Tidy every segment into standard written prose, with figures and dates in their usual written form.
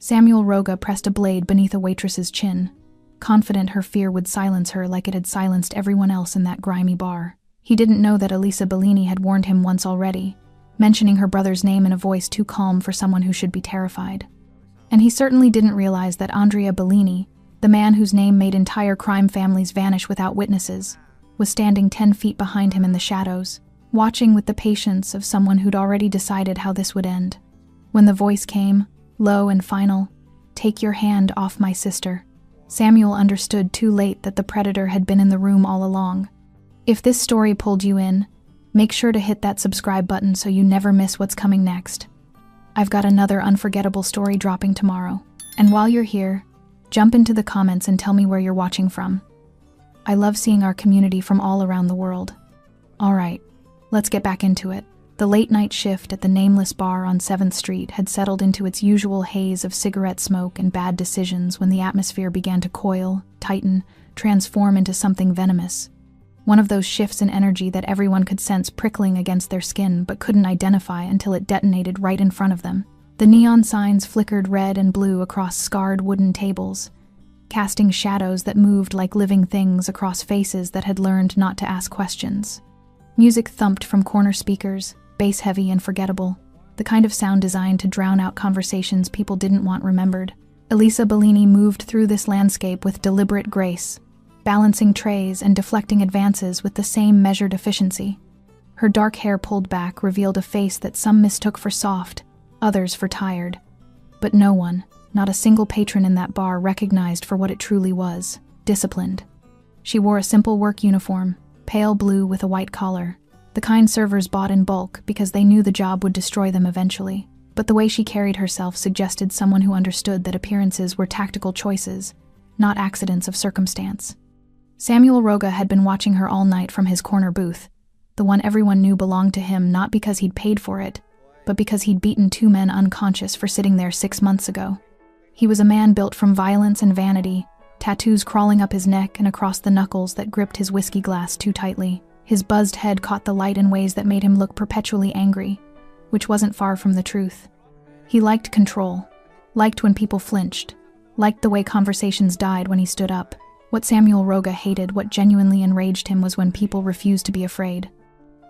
Samuel Roga pressed a blade beneath a waitress's chin, confident her fear would silence her like it had silenced everyone else in that grimy bar. He didn't know that Elisa Bellini had warned him once already, mentioning her brother's name in a voice too calm for someone who should be terrified. And he certainly didn't realize that Andrea Bellini, the man whose name made entire crime families vanish without witnesses, was standing 10 feet behind him in the shadows, watching with the patience of someone who'd already decided how this would end. When the voice came, low and final, "Take your hand off my sister," Samuel understood too late that the predator had been in the room all along. If this story pulled you in, make sure to hit that subscribe button so you never miss what's coming next. I've got another unforgettable story dropping tomorrow. And while you're here, jump into the comments and tell me where you're watching from. I love seeing our community from all around the world. Alright, let's get back into it. The late-night shift at the nameless bar on 7th Street had settled into its usual haze of cigarette smoke and bad decisions when the atmosphere began to coil, tighten, transform into something venomous. One of those shifts in energy that everyone could sense prickling against their skin but couldn't identify until it detonated right in front of them. The neon signs flickered red and blue across scarred wooden tables, casting shadows that moved like living things across faces that had learned not to ask questions. Music thumped from corner speakers, bass-heavy and forgettable, the kind of sound designed to drown out conversations people didn't want remembered. Elisa Bellini moved through this landscape with deliberate grace, balancing trays and deflecting advances with the same measured efficiency. Her dark hair pulled back revealed a face that some mistook for soft, others for tired. But no one, not a single patron in that bar, recognized for what it truly was: disciplined. She wore a simple work uniform, pale blue with a white collar, the kind servers bought in bulk because they knew the job would destroy them eventually. But the way she carried herself suggested someone who understood that appearances were tactical choices, not accidents of circumstance. Samuel Roga had been watching her all night from his corner booth, the one everyone knew belonged to him not because he'd paid for it, but because he'd beaten 2 men unconscious for sitting there 6 months ago. He was a man built from violence and vanity, tattoos crawling up his neck and across the knuckles that gripped his whiskey glass too tightly. His buzzed head caught the light in ways that made him look perpetually angry, which wasn't far from the truth. He liked control, liked when people flinched, liked the way conversations died when he stood up. What Samuel Roga hated, what genuinely enraged him, was when people refused to be afraid.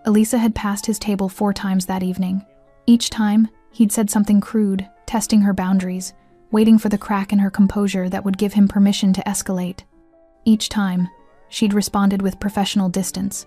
Elisa had passed his table 4 times that evening. Each time, he'd said something crude, testing her boundaries, waiting for the crack in her composure that would give him permission to escalate. Each time, she'd responded with professional distance,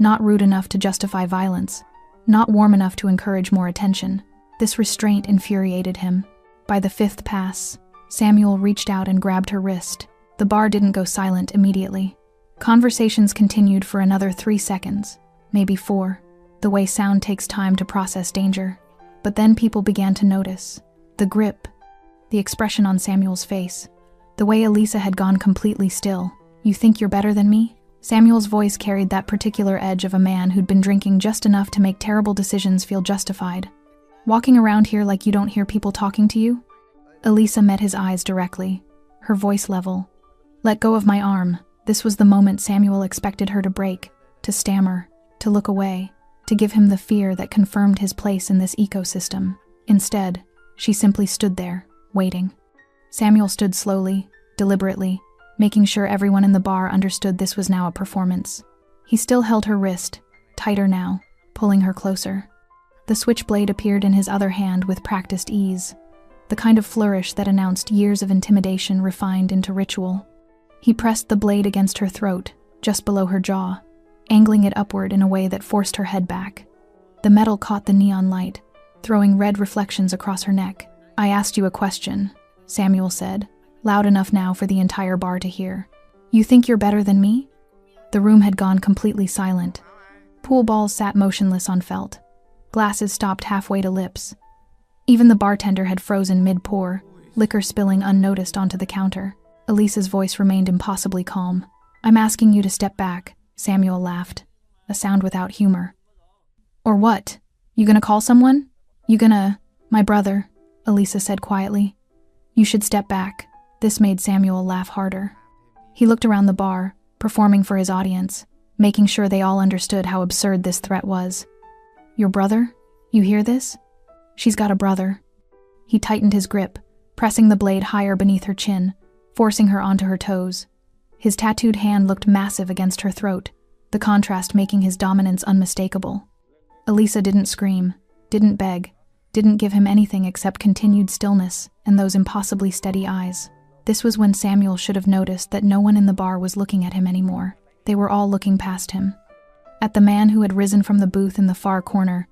not rude enough to justify violence, not warm enough to encourage more attention. This restraint infuriated him. By the 5th pass, Samuel reached out and grabbed her wrist. The bar didn't go silent immediately. Conversations continued for another 3 seconds, maybe 4, the way sound takes time to process danger. But then people began to notice. The grip, the expression on Samuel's face, the way Elisa had gone completely still. "You think you're better than me?" Samuel's voice carried that particular edge of a man who'd been drinking just enough to make terrible decisions feel justified. "Walking around here like you don't hear people talking to you?" Elisa met his eyes directly, her voice level. "Let go of my arm." This was the moment Samuel expected her to break, to stammer, to look away, to give him the fear that confirmed his place in this ecosystem. Instead, she simply stood there, waiting. Samuel stood slowly, deliberately, making sure everyone in the bar understood this was now a performance. He still held her wrist, tighter now, pulling her closer. The switchblade appeared in his other hand with practiced ease, the kind of flourish that announced years of intimidation refined into ritual. He pressed the blade against her throat, just below her jaw, angling it upward in a way that forced her head back. The metal caught the neon light, throwing red reflections across her neck. "I asked you a question," Samuel said, loud enough now for the entire bar to hear. "You think you're better than me?" The room had gone completely silent. Pool balls sat motionless on felt. Glasses stopped halfway to lips. Even the bartender had frozen mid-pour, liquor spilling unnoticed onto the counter. Elisa's voice remained impossibly calm. "I'm asking you to step back," Samuel laughed, a sound without humor. "Or what? You gonna call someone? You gonna—" "My brother," Elisa said quietly. "You should step back." This made Samuel laugh harder. He looked around the bar, performing for his audience, making sure they all understood how absurd this threat was. "Your brother? You hear this? She's got a brother." He tightened his grip, pressing the blade higher beneath her chin, forcing her onto her toes. His tattooed hand looked massive against her throat, the contrast making his dominance unmistakable. Elisa didn't scream, didn't beg, didn't give him anything except continued stillness and those impossibly steady eyes. This was when Samuel should have noticed that no one in the bar was looking at him anymore. They were all looking past him. At the man who had risen from the booth in the far corner,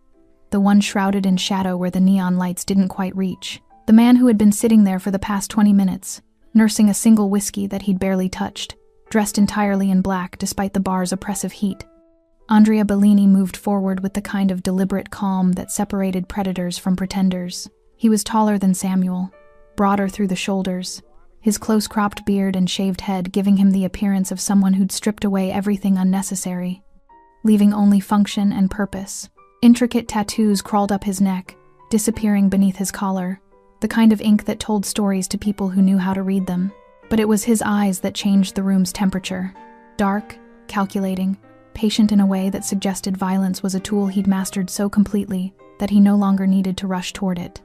the one shrouded in shadow where the neon lights didn't quite reach. The man who had been sitting there for the past 20 minutes, nursing a single whiskey that he'd barely touched, dressed entirely in black despite the bar's oppressive heat. Andrea Bellini moved forward with the kind of deliberate calm that separated predators from pretenders. He was taller than Samuel, broader through the shoulders, his close-cropped beard and shaved head giving him the appearance of someone who'd stripped away everything unnecessary, leaving only function and purpose. Intricate tattoos crawled up his neck, disappearing beneath his collar, the kind of ink that told stories to people who knew how to read them. But it was his eyes that changed the room's temperature. Dark, calculating, patient in a way that suggested violence was a tool he'd mastered so completely that he no longer needed to rush toward it.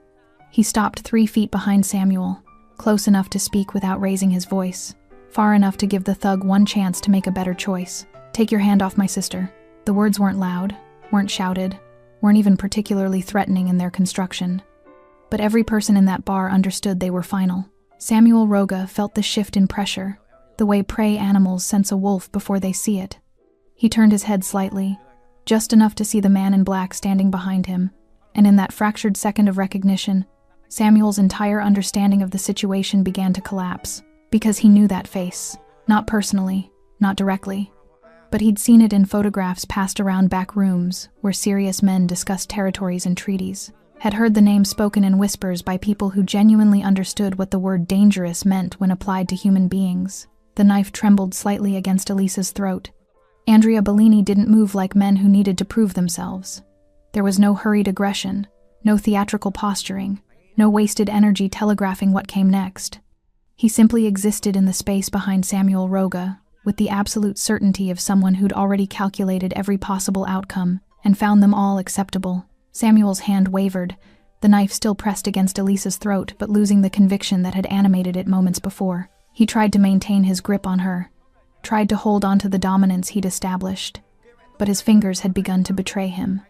He stopped 3 feet behind Samuel, close enough to speak without raising his voice, far enough to give the thug one chance to make a better choice. "Take your hand off my sister." The words weren't loud, weren't shouted, weren't even particularly threatening in their construction. But every person in that bar understood they were final. Samuel Roga felt the shift in pressure, the way prey animals sense a wolf before they see it. He turned his head slightly, just enough to see the man in black standing behind him, and in that fractured second of recognition, Samuel's entire understanding of the situation began to collapse, because he knew that face, not personally, not directly. But he'd seen it in photographs passed around back rooms where serious men discussed territories and treaties, had heard the name spoken in whispers by people who genuinely understood what the word dangerous meant when applied to human beings. The knife trembled slightly against Elisa's throat. Andrea Bellini didn't move like men who needed to prove themselves. There was no hurried aggression, no theatrical posturing, no wasted energy telegraphing what came next. He simply existed in the space behind Samuel Roga, with the absolute certainty of someone who'd already calculated every possible outcome and found them all acceptable. Samuel's hand wavered, the knife still pressed against Elisa's throat but losing the conviction that had animated it moments before. He tried to maintain his grip on her, tried to hold on to the dominance he'd established, but his fingers had begun to betray him,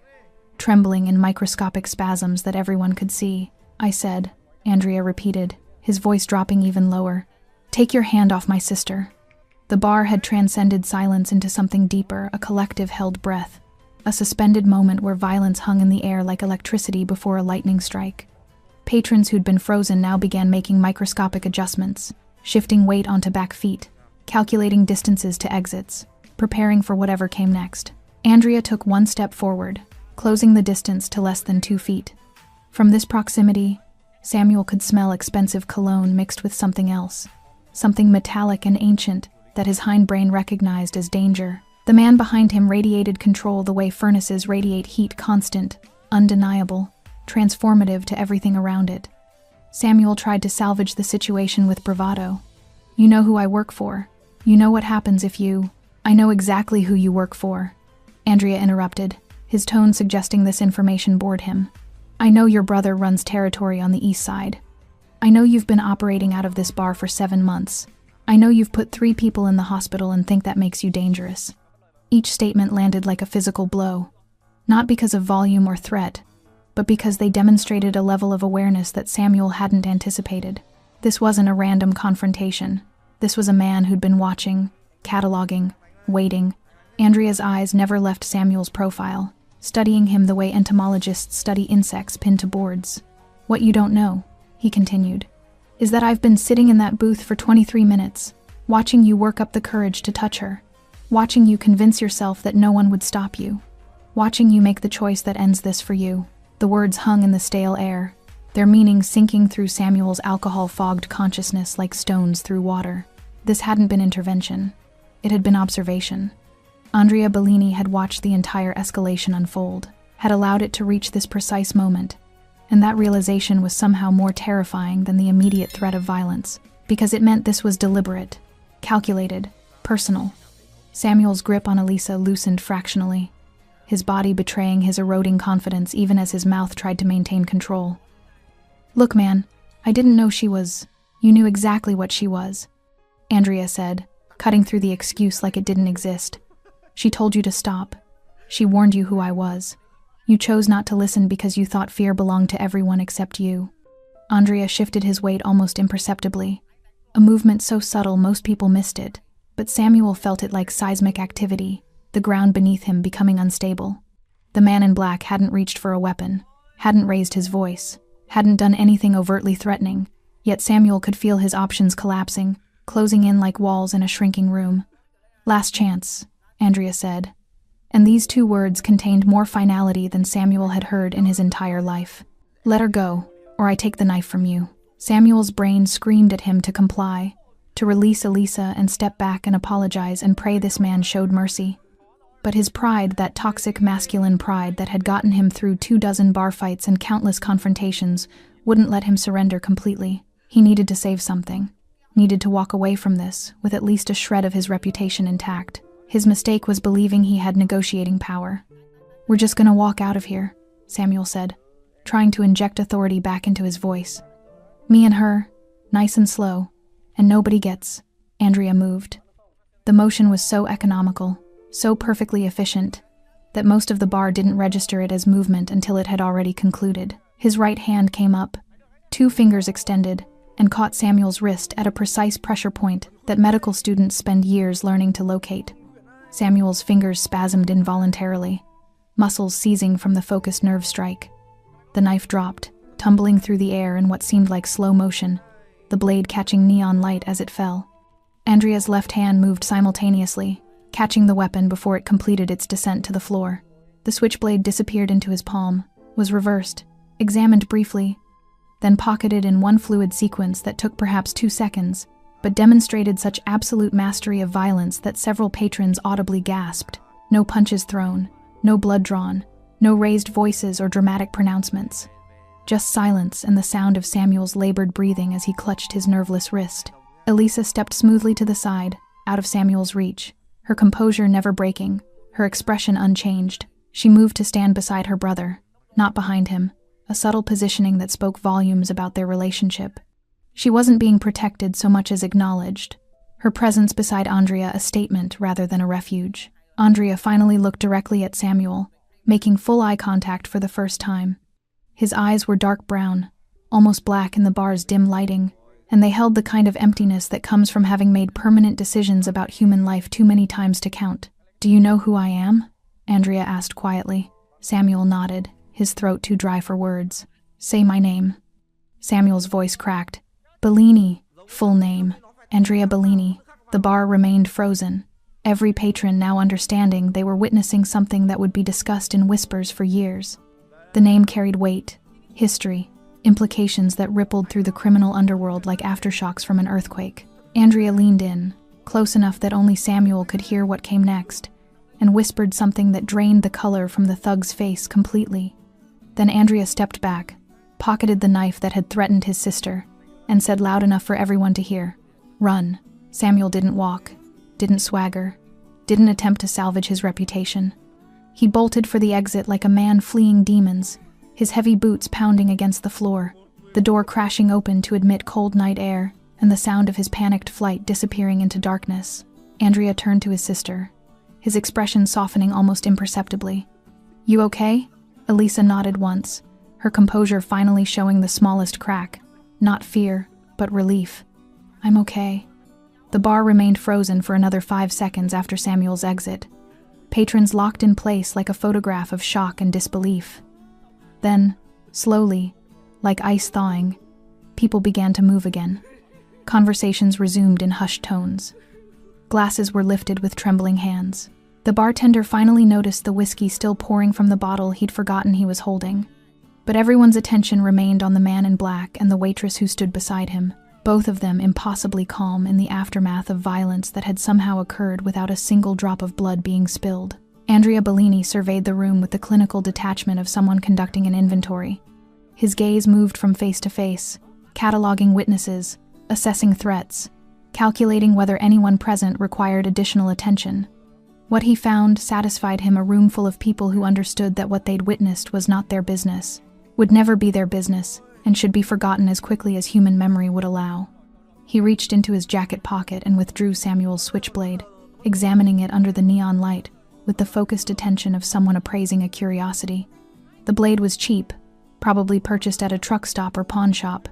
trembling in microscopic spasms that everyone could see. "I said," Andrea repeated, his voice dropping even lower, "take your hand off my sister." The bar had transcended silence into something deeper, a collective held breath, a suspended moment where violence hung in the air like electricity before a lightning strike. Patrons who'd been frozen now began making microscopic adjustments, shifting weight onto back feet, calculating distances to exits, preparing for whatever came next. Andrea took one step forward, closing the distance to less than 2 feet. From this proximity, Samuel could smell expensive cologne mixed with something else, something metallic and ancient that his hindbrain recognized as danger. The man behind him radiated control the way furnaces radiate heat, constant, undeniable, transformative to everything around it. Samuel tried to salvage the situation with bravado. "You know who I work for. You know what happens if you—" "I know exactly who you work for," Andrea interrupted, his tone suggesting this information bored him. "I know your brother runs territory on the east side. I know you've been operating out of this bar for 7 months. I know you've put 3 people in the hospital and think that makes you dangerous." Each statement landed like a physical blow, not because of volume or threat, but because they demonstrated a level of awareness that Samuel hadn't anticipated. This wasn't a random confrontation. This was a man who'd been watching, cataloging, waiting. Andrea's eyes never left Samuel's profile, studying him the way entomologists study insects pinned to boards. "What you don't know," he continued, "is that I've been sitting in that booth for 23 minutes, watching you work up the courage to touch her, watching you convince yourself that no one would stop you, watching you make the choice that ends this for you." The words hung in the stale air, their meaning sinking through Samuel's alcohol-fogged consciousness like stones through water. This hadn't been intervention. It had been observation. Andrea Bellini had watched the entire escalation unfold, had allowed it to reach this precise moment, and that realization was somehow more terrifying than the immediate threat of violence, because it meant this was deliberate, calculated, personal. Samuel's grip on Elisa loosened fractionally, his body betraying his eroding confidence even as his mouth tried to maintain control. "Look, man, I didn't know she was. You knew exactly what she was, Andrea said, cutting through the excuse like it didn't exist. She told you to stop. She warned you who I was. You chose not to listen because you thought fear belonged to everyone except you. Andrea shifted his weight almost imperceptibly, a movement so subtle most people missed it, but Samuel felt it like seismic activity, the ground beneath him becoming unstable. The man in black hadn't reached for a weapon, hadn't raised his voice, hadn't done anything overtly threatening, yet Samuel could feel his options collapsing, closing in like walls in a shrinking room. Last chance, Andrea said, and these two words contained more finality than Samuel had heard in his entire life. Let her go, or I take the knife from you. Samuel's brain screamed at him to comply, to release Elisa and step back and apologize and pray this man showed mercy. But his pride, that toxic masculine pride that had gotten him through 24 bar fights and countless confrontations, wouldn't let him surrender completely. He needed to save something, needed to walk away from this with at least a shred of his reputation intact. His mistake was believing he had negotiating power. We're just gonna walk out of here, Samuel said, trying to inject authority back into his voice. Me and her, nice and slow, and nobody gets. Andrea moved. The motion was so economical, so perfectly efficient, that most of the bar didn't register it as movement until it had already concluded. His right hand came up, 2 fingers extended, and caught Samuel's wrist at a precise pressure point that medical students spend years learning to locate. Samuel's fingers spasmed involuntarily, muscles seizing from the focused nerve strike. The knife dropped, tumbling through the air in what seemed like slow motion, the blade catching neon light as it fell. Andrea's left hand moved simultaneously, catching the weapon before it completed its descent to the floor. The switchblade disappeared into his palm, was reversed, examined briefly, then pocketed in one fluid sequence that took perhaps 2 seconds, but demonstrated such absolute mastery of violence that several patrons audibly gasped. No punches thrown, no blood drawn, no raised voices or dramatic pronouncements. Just silence and the sound of Samuel's labored breathing as he clutched his nerveless wrist. Elisa stepped smoothly to the side, out of Samuel's reach, her composure never breaking, her expression unchanged. She moved to stand beside her brother, not behind him, a subtle positioning that spoke volumes about their relationship. She wasn't being protected so much as acknowledged, her presence beside Andrea a statement rather than a refuge. Andrea finally looked directly at Samuel, making full eye contact for the first time. His eyes were dark brown, almost black in the bar's dim lighting, and they held the kind of emptiness that comes from having made permanent decisions about human life too many times to count. "Do you know who I am?" Andrea asked quietly. Samuel nodded, his throat too dry for words. "Say my name." Samuel's voice cracked. "Bellini, full name. Andrea Bellini." The bar remained frozen, every patron now understanding they were witnessing something that would be discussed in whispers for years. The name carried weight, history, implications that rippled through the criminal underworld like aftershocks from an earthquake. Andrea leaned in, close enough that only Samuel could hear what came next, and whispered something that drained the color from the thug's face completely. Then Andrea stepped back, pocketed the knife that had threatened his sister, and said loud enough for everyone to hear, "Run." Samuel didn't walk, didn't swagger, didn't attempt to salvage his reputation. He bolted for the exit like a man fleeing demons, his heavy boots pounding against the floor, the door crashing open to admit cold night air, and the sound of his panicked flight disappearing into darkness. Andrea turned to his sister, his expression softening almost imperceptibly. "You okay?" Elisa nodded once, her composure finally showing the smallest crack. Not fear, but relief. "I'm okay." The bar remained frozen for another 5 seconds after Samuel's exit. Patrons locked in place like a photograph of shock and disbelief. Then, slowly, like ice thawing, people began to move again. Conversations resumed in hushed tones. Glasses were lifted with trembling hands. The bartender finally noticed the whiskey still pouring from the bottle he'd forgotten he was holding. But everyone's attention remained on the man in black and the waitress who stood beside him, both of them impossibly calm in the aftermath of violence that had somehow occurred without a single drop of blood being spilled. Andrea Bellini surveyed the room with the clinical detachment of someone conducting an inventory. His gaze moved from face to face, cataloging witnesses, assessing threats, calculating whether anyone present required additional attention. What he found satisfied him: a room full of people who understood that what they'd witnessed was not their business, would never be their business, and should be forgotten as quickly as human memory would allow. He reached into his jacket pocket and withdrew Samuel's switchblade, examining it under the neon light with the focused attention of someone appraising a curiosity. The blade was cheap, probably purchased at a truck stop or pawn shop,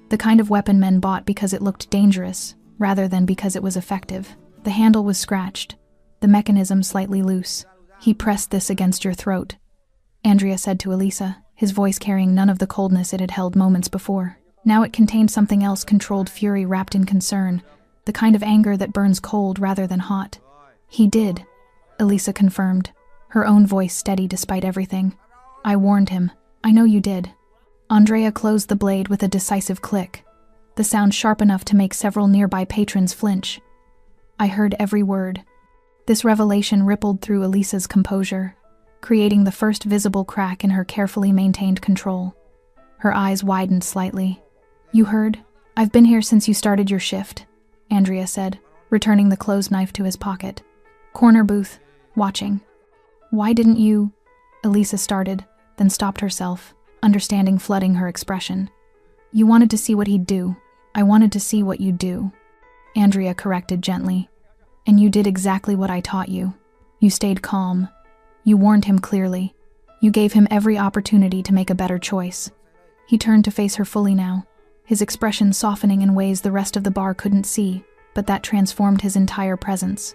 the kind of weapon men bought because it looked dangerous, rather than because it was effective. The handle was scratched, the mechanism slightly loose. "He pressed this against your throat," Andrea said to Elisa, his voice carrying none of the coldness it had held moments before. Now it contained something else, controlled fury wrapped in concern, the kind of anger that burns cold rather than hot. "He did," Elisa confirmed, her own voice steady despite everything. "I warned him. I know you did." Andrea closed the blade with a decisive click, the sound sharp enough to make several nearby patrons flinch. "I heard every word." This revelation rippled through Elisa's composure, creating the first visible crack in her carefully maintained control. Her eyes widened slightly. "You heard? I've been here since you started your shift," Andrea said, returning the closed knife to his pocket. "Corner booth, watching." "Why didn't you?" Elisa started, then stopped herself, understanding flooding her expression. "You wanted to see what he'd do. I wanted to see what you'd do," Andrea corrected gently. "And you did exactly what I taught you. You stayed calm. You warned him clearly. You gave him every opportunity to make a better choice." He turned to face her fully now, his expression softening in ways the rest of the bar couldn't see, but that transformed his entire presence.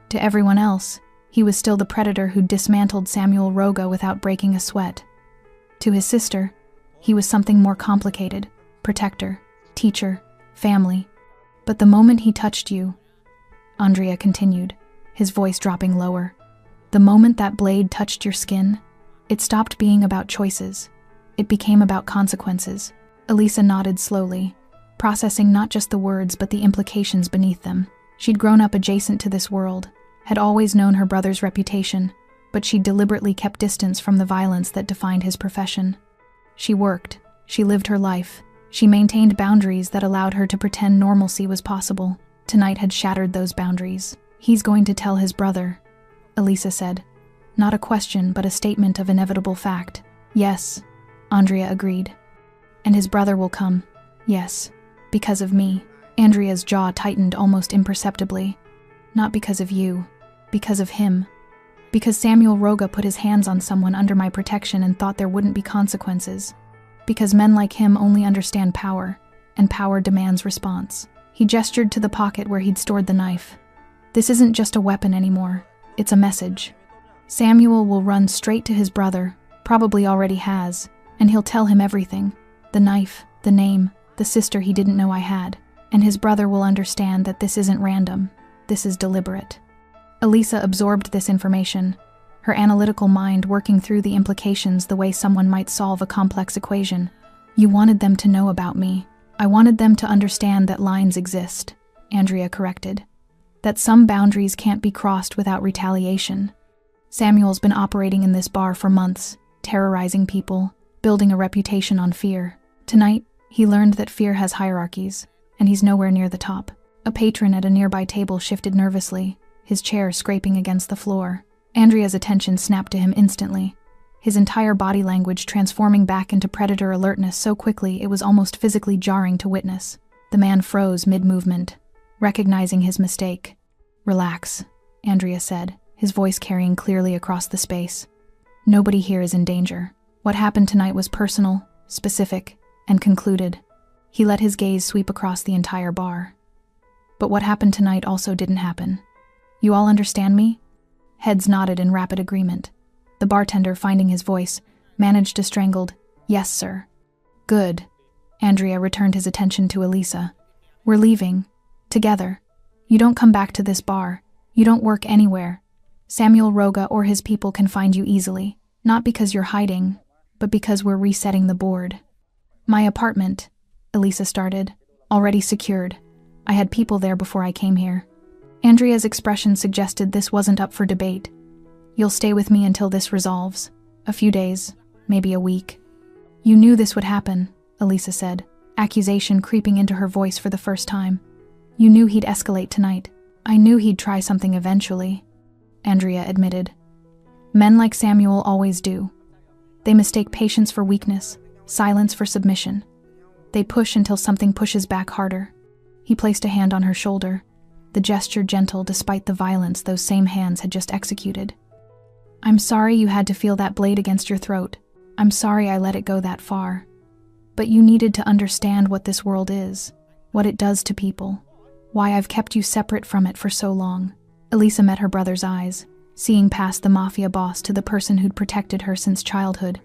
To everyone else, he was still the predator who dismantled Samuel Roga without breaking a sweat. To his sister, he was something more complicated: protector, teacher, family. "But the moment he touched you," Andrea continued, his voice dropping lower, "the moment that blade touched your skin, it stopped being about choices. It became about consequences." Elisa nodded slowly, processing not just the words but the implications beneath them. She'd grown up adjacent to this world, had always known her brother's reputation, but she deliberately kept distance from the violence that defined his profession. She worked, she lived her life, she maintained boundaries that allowed her to pretend normalcy was possible. Tonight had shattered those boundaries. "He's going to tell his brother," Elisa said. Not a question, but a statement of inevitable fact. "Yes," Andrea agreed. "And his brother will come." "Yes, because of me." Andrea's jaw tightened almost imperceptibly. "Not because of you, because of him. Because Samuel Roga put his hands on someone under my protection and thought there wouldn't be consequences. Because men like him only understand power, and power demands response." He gestured to the pocket where he'd stored the knife. "This isn't just a weapon anymore, it's a message. Samuel will run straight to his brother, probably already has, and he'll tell him everything. The knife, the name, the sister he didn't know I had. And his brother will understand that this isn't random, this is deliberate." Elisa absorbed this information, her analytical mind working through the implications the way someone might solve a complex equation. "You wanted them to know about me. I wanted them to understand that lines exist," Andrea corrected. "That some boundaries can't be crossed without retaliation. Samuel's been operating in this bar for months, terrorizing people, building a reputation on fear. Tonight, he learned that fear has hierarchies, and he's nowhere near the top." A patron at a nearby table shifted nervously, his chair scraping against the floor. Andrea's attention snapped to him instantly, his entire body language transforming back into predator alertness so quickly it was almost physically jarring to witness. The man froze mid-movement, recognizing his mistake. "Relax," Andrea said, his voice carrying clearly across the space. "Nobody here is in danger. What happened tonight was personal, specific, and concluded." He let his gaze sweep across the entire bar. "But what happened tonight also didn't happen. You all understand me?" Heads nodded in rapid agreement. The bartender, finding his voice, managed a strangled, "Yes, sir." "Good." Andrea returned his attention to Elisa. "We're leaving. Together. You don't come back to this bar. You don't work anywhere. Samuel Roga or his people can find you easily. Not because you're hiding, but because we're resetting the board." "My apartment," Elisa started, "already secured. I had people there before I came here." Andrea's expression suggested this wasn't up for debate. "You'll stay with me until this resolves. A few days, maybe a week." "You knew this would happen," Elisa said, accusation creeping into her voice for the first time. "You knew he'd escalate tonight." "I knew he'd try something eventually," Andrea admitted. "Men like Samuel always do. They mistake patience for weakness, silence for submission. They push until something pushes back harder. He placed a hand on her shoulder, the gesture gentle despite the violence those same hands had just executed. "I'm sorry you had to feel that blade against your throat. I'm sorry I let it go that far. But you needed to understand what this world is, what it does to people, why I've kept you separate from it for so long." Elisa met her brother's eyes, seeing past the Mafia boss to the person who'd protected her since childhood,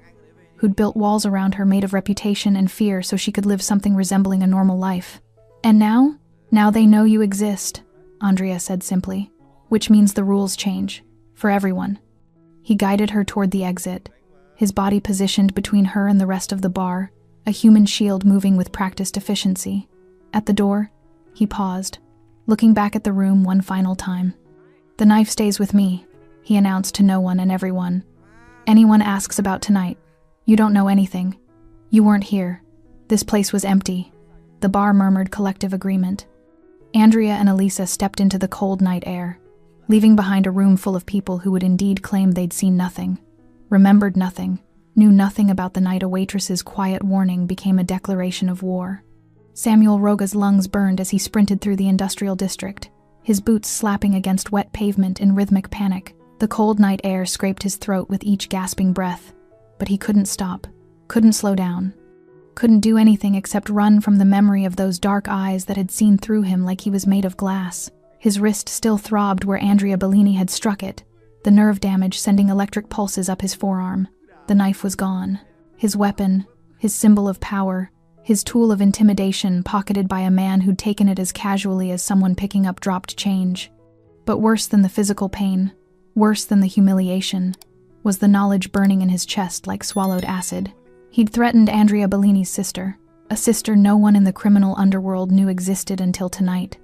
who'd built walls around her made of reputation and fear so she could live something resembling a normal life. "And now? Now they know you exist," Andrea said simply, "which means the rules change, for everyone." He guided her toward the exit, his body positioned between her and the rest of the bar, a human shield moving with practiced efficiency. At the door, he paused, looking back at the room one final time. "The knife stays with me," he announced to no one and everyone. "Anyone asks about tonight, you don't know anything. You weren't here. This place was empty." The bar murmured collective agreement. Andrea and Elisa stepped into the cold night air, leaving behind a room full of people who would indeed claim they'd seen nothing, remembered nothing, knew nothing about the night a waitress's quiet warning became a declaration of war. Samuel Roga's lungs burned as he sprinted through the industrial district, his boots slapping against wet pavement in rhythmic panic. The cold night air scraped his throat with each gasping breath, but he couldn't stop, couldn't slow down, couldn't do anything except run from the memory of those dark eyes that had seen through him like he was made of glass. His wrist still throbbed where Andrea Bellini had struck it, the nerve damage sending electric pulses up his forearm. The knife was gone. His weapon, his symbol of power, his tool of intimidation pocketed by a man who'd taken it as casually as someone picking up dropped change. But worse than the physical pain, worse than the humiliation, was the knowledge burning in his chest like swallowed acid. He'd threatened Andrea Bellini's sister, a sister no one in the criminal underworld knew existed until tonight.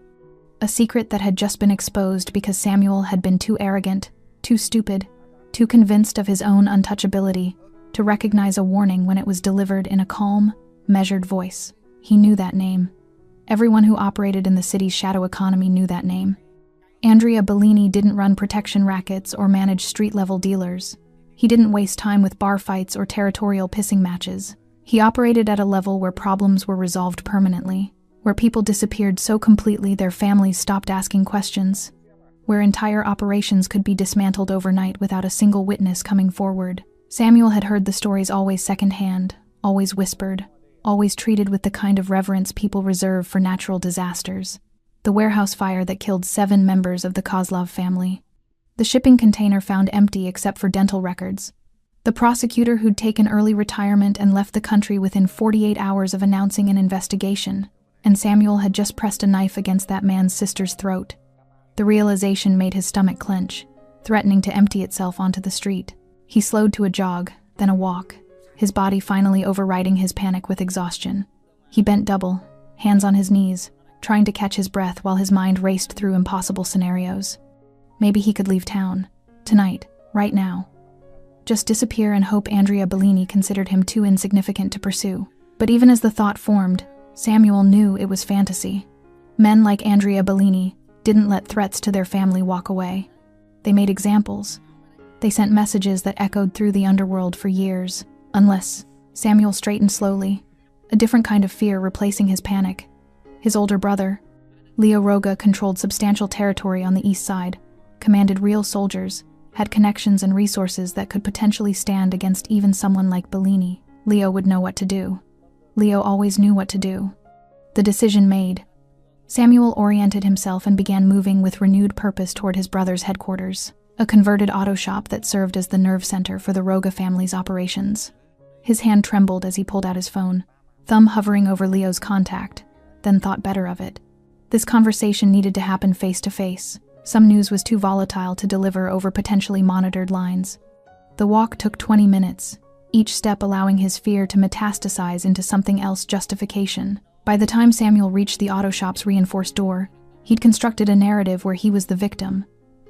A secret that had just been exposed because Samuel had been too arrogant, too stupid, too convinced of his own untouchability to recognize a warning when it was delivered in a calm, measured voice. He knew that name. Everyone who operated in the city's shadow economy knew that name. Andrea Bellini didn't run protection rackets or manage street-level dealers. He didn't waste time with bar fights or territorial pissing matches. He operated at a level where problems were resolved permanently, where people disappeared so completely their families stopped asking questions, where entire operations could be dismantled overnight without a single witness coming forward. Samuel had heard the stories always secondhand, always whispered, always treated with the kind of reverence people reserve for natural disasters. The warehouse fire that killed 7 members of the Kozlov family. The shipping container found empty except for dental records. The prosecutor who'd taken early retirement and left the country within 48 hours of announcing an investigation, and Samuel had just pressed a knife against that man's sister's throat. The realization made his stomach clench, threatening to empty itself onto the street. He slowed to a jog, then a walk, his body finally overriding his panic with exhaustion. He bent double, hands on his knees, trying to catch his breath while his mind raced through impossible scenarios. Maybe he could leave town, tonight, right now. Just disappear and hope Andrea Bellini considered him too insignificant to pursue. But even as the thought formed, Samuel knew it was fantasy. Men like Andrea Bellini didn't let threats to their family walk away. They made examples. They sent messages that echoed through the underworld for years, unless Samuel straightened slowly, a different kind of fear replacing his panic. His older brother, Leo Roga, controlled substantial territory on the east side, commanded real soldiers, had connections and resources that could potentially stand against even someone like Bellini. Leo would know what to do. Leo always knew what to do. The decision made, Samuel oriented himself and began moving with renewed purpose toward his brother's headquarters, a converted auto shop that served as the nerve center for the Roga family's operations. His hand trembled as he pulled out his phone, thumb hovering over Leo's contact, then thought better of it. This conversation needed to happen face to face. Some news was too volatile to deliver over potentially monitored lines. The walk took 20 minutes, each step allowing his fear to metastasize into something else justification. By the time Samuel reached the auto shop's reinforced door, he'd constructed a narrative where he was the victim,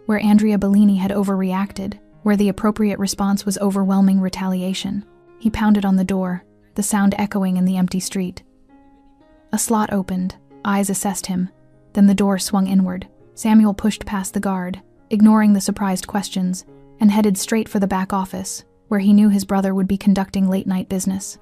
where Andrea Bellini had overreacted, where the appropriate response was overwhelming retaliation. He pounded on the door, the sound echoing in the empty street. A slot opened, eyes assessed him, then the door swung inward. Samuel pushed past the guard, ignoring the surprised questions, and headed straight for the back office, where he knew his brother would be conducting late-night business.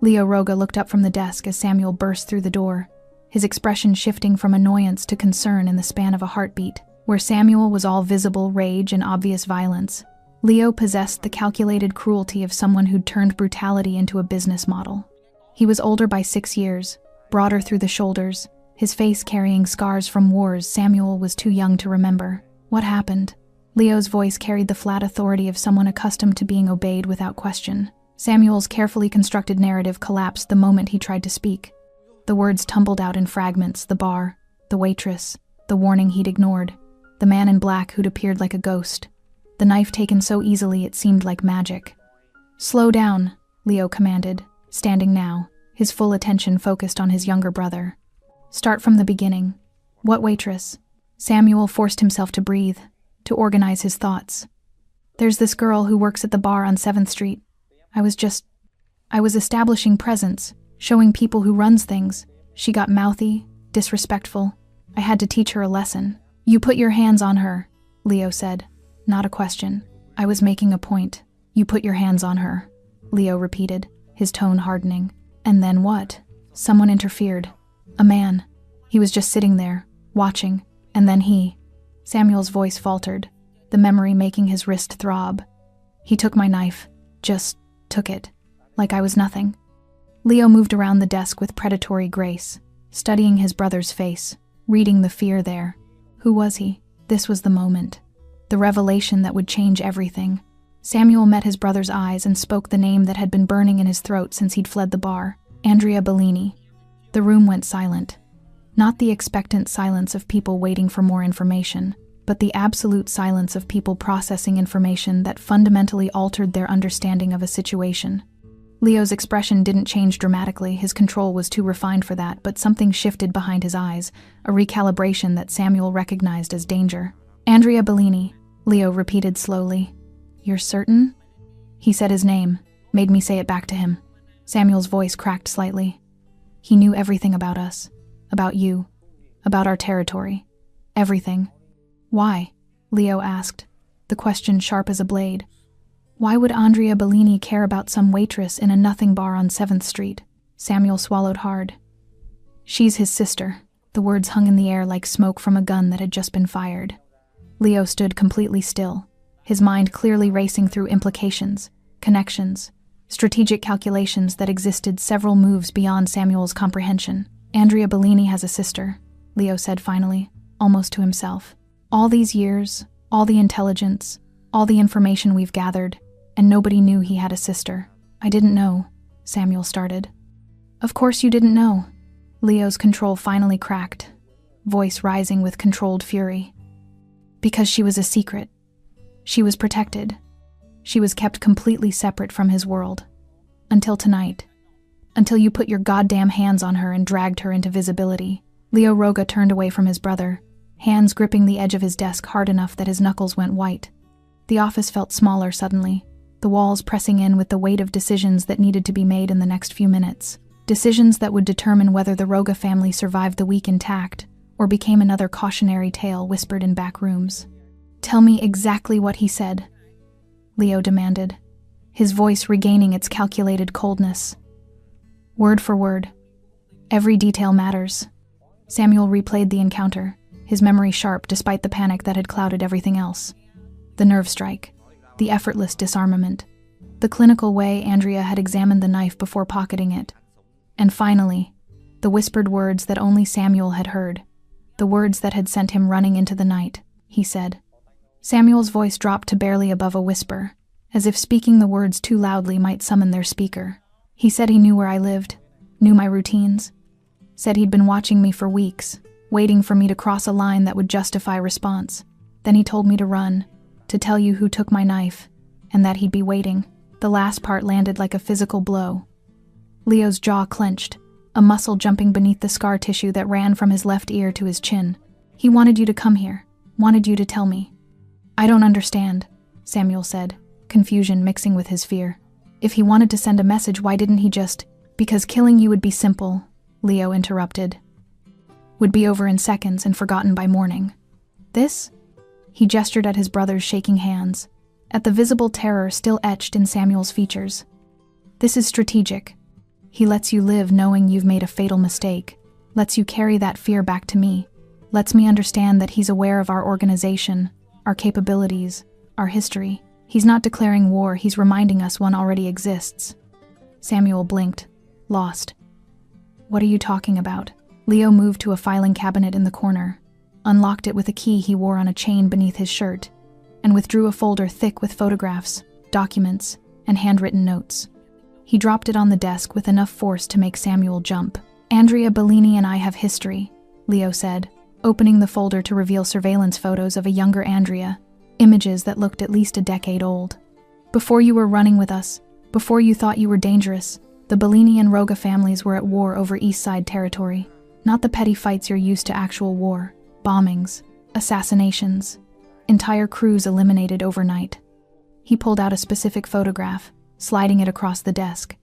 Leo Roga looked up from the desk as Samuel burst through the door, his expression shifting from annoyance to concern in the span of a heartbeat. Where Samuel was all visible rage and obvious violence, Leo possessed the calculated cruelty of someone who'd turned brutality into a business model. He was older by 6 years, broader through the shoulders, his face carrying scars from wars Samuel was too young to remember. What happened? Leo's voice carried the flat authority of someone accustomed to being obeyed without question. Samuel's carefully constructed narrative collapsed the moment he tried to speak. The words tumbled out in fragments: the bar, the waitress, the warning he'd ignored, the man in black who'd appeared like a ghost, the knife taken so easily it seemed like magic. "Slow down," Leo commanded, standing now, his full attention focused on his younger brother. "Start from the beginning. What waitress?" Samuel forced himself to breathe, to organize his thoughts. "There's this girl who works at the bar on 7th Street. I was establishing presence, showing people who runs things. She got mouthy, disrespectful. I had to teach her a lesson." "You put your hands on her," Leo said. Not a question. "I was making a point. You put your hands on her," Leo repeated, his tone hardening. "And then what?" Someone interfered. A man. He was just sitting there, watching, and then Samuel's voice faltered, the memory making his wrist throb. "He took my knife. Just took it. Like I was nothing." Leo moved around the desk with predatory grace, studying his brother's face, reading the fear there. Who was he? This was the moment. The revelation that would change everything. Samuel met his brother's eyes and spoke the name that had been burning in his throat since he'd fled the bar: Andrea Bellini. The room went silent. Not the expectant silence of people waiting for more information, but the absolute silence of people processing information that fundamentally altered their understanding of a situation. Leo's expression didn't change dramatically, his control was too refined for that, but something shifted behind his eyes, a recalibration that Samuel recognized as danger. "Andrea Bellini," Leo repeated slowly. "You're certain?" He said his name, made me say it back to him. Samuel's voice cracked slightly. "He knew everything about us, about you, about our territory. Everything." "Why?" Leo asked, the question sharp as a blade. Why would Andrea Bellini care about some waitress in a nothing bar on 7th Street? Samuel swallowed hard. "She's his sister." The words hung in the air like smoke from a gun that had just been fired. Leo stood completely still, his mind clearly racing through implications, connections, strategic calculations that existed several moves beyond Samuel's comprehension. "Andrea Bellini has a sister," Leo said finally, almost to himself. "All these years, all the intelligence, all the information we've gathered, and nobody knew he had a sister." "I didn't know," Samuel started. "Of course you didn't know." Leo's control finally cracked, voice rising with controlled fury. "Because she was a secret. She was protected. She was kept completely separate from his world. Until tonight. Until you put your goddamn hands on her and dragged her into visibility." Leo Roga turned away from his brother, hands gripping the edge of his desk hard enough that his knuckles went white. The office felt smaller suddenly, the walls pressing in with the weight of decisions that needed to be made in the next few minutes. Decisions that would determine whether the Roga family survived the week intact or became another cautionary tale whispered in back rooms. "Tell me exactly what he said," Leo demanded, his voice regaining its calculated coldness. "Word for word. Every detail matters." Samuel replayed the encounter, his memory sharp despite the panic that had clouded everything else. The nerve strike, the effortless disarmament, the clinical way Andrea had examined the knife before pocketing it. And finally, the whispered words that only Samuel had heard, the words that had sent him running into the night, he said. Samuel's voice dropped to barely above a whisper, as if speaking the words too loudly might summon their speaker. "He said he knew where I lived, knew my routines. Said he'd been watching me for weeks, waiting for me to cross a line that would justify response. Then he told me to run, to tell you who took my knife, and that he'd be waiting." The last part landed like a physical blow. Leo's jaw clenched, a muscle jumping beneath the scar tissue that ran from his left ear to his chin. "He wanted you to come here, wanted you to tell me." "I don't understand," Samuel said, confusion mixing with his fear. "If he wanted to send a message, why didn't he just—" "Because killing you would be simple," Leo interrupted. "Would be over in seconds and forgotten by morning. This?" He gestured at his brother's shaking hands, at the visible terror still etched in Samuel's features. "This is strategic. He lets you live knowing you've made a fatal mistake, lets you carry that fear back to me, lets me understand that he's aware of our organization, our capabilities, our history. He's not declaring war, he's reminding us one already exists. Samuel blinked, lost. What are you talking about? Leo moved to a filing cabinet in the corner, unlocked it with a key he wore on a chain beneath his shirt, and withdrew a folder thick with photographs, documents, and handwritten notes. He dropped it on the desk with enough force to make Samuel jump. Andrea Bellini and I have history, Leo said, opening the folder to reveal surveillance photos of a younger Andrea, images that looked at least a decade old. Before you were running with us, before you thought you were dangerous, the Bellini and Roga families were at war over East Side territory. Not the petty fights you're used to, actual war, bombings, assassinations, entire crews eliminated overnight. He pulled out a specific photograph, sliding it across the desk.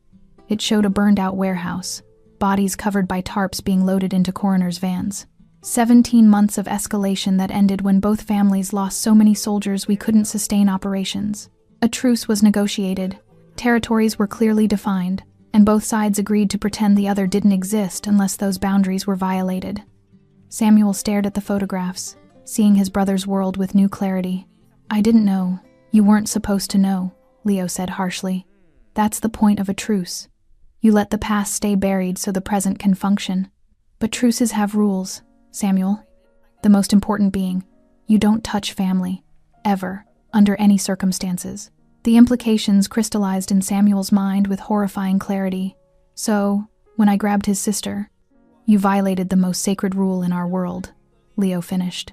It showed a burned-out warehouse, bodies covered by tarps being loaded into coroners' vans. 17 months of escalation that ended when both families lost so many soldiers we couldn't sustain operations. A truce was negotiated, territories were clearly defined, and both sides agreed to pretend the other didn't exist unless those boundaries were violated. Samuel stared at the photographs, seeing his brother's world with new clarity. I didn't know. You weren't supposed to know, Leo said harshly. That's the point of a truce. You let the past stay buried so the present can function. But truces have rules, Samuel. The most important being, you don't touch family, ever, under any circumstances. The implications crystallized in Samuel's mind with horrifying clarity. So, when I grabbed his sister, you violated the most sacred rule in our world, Leo finished.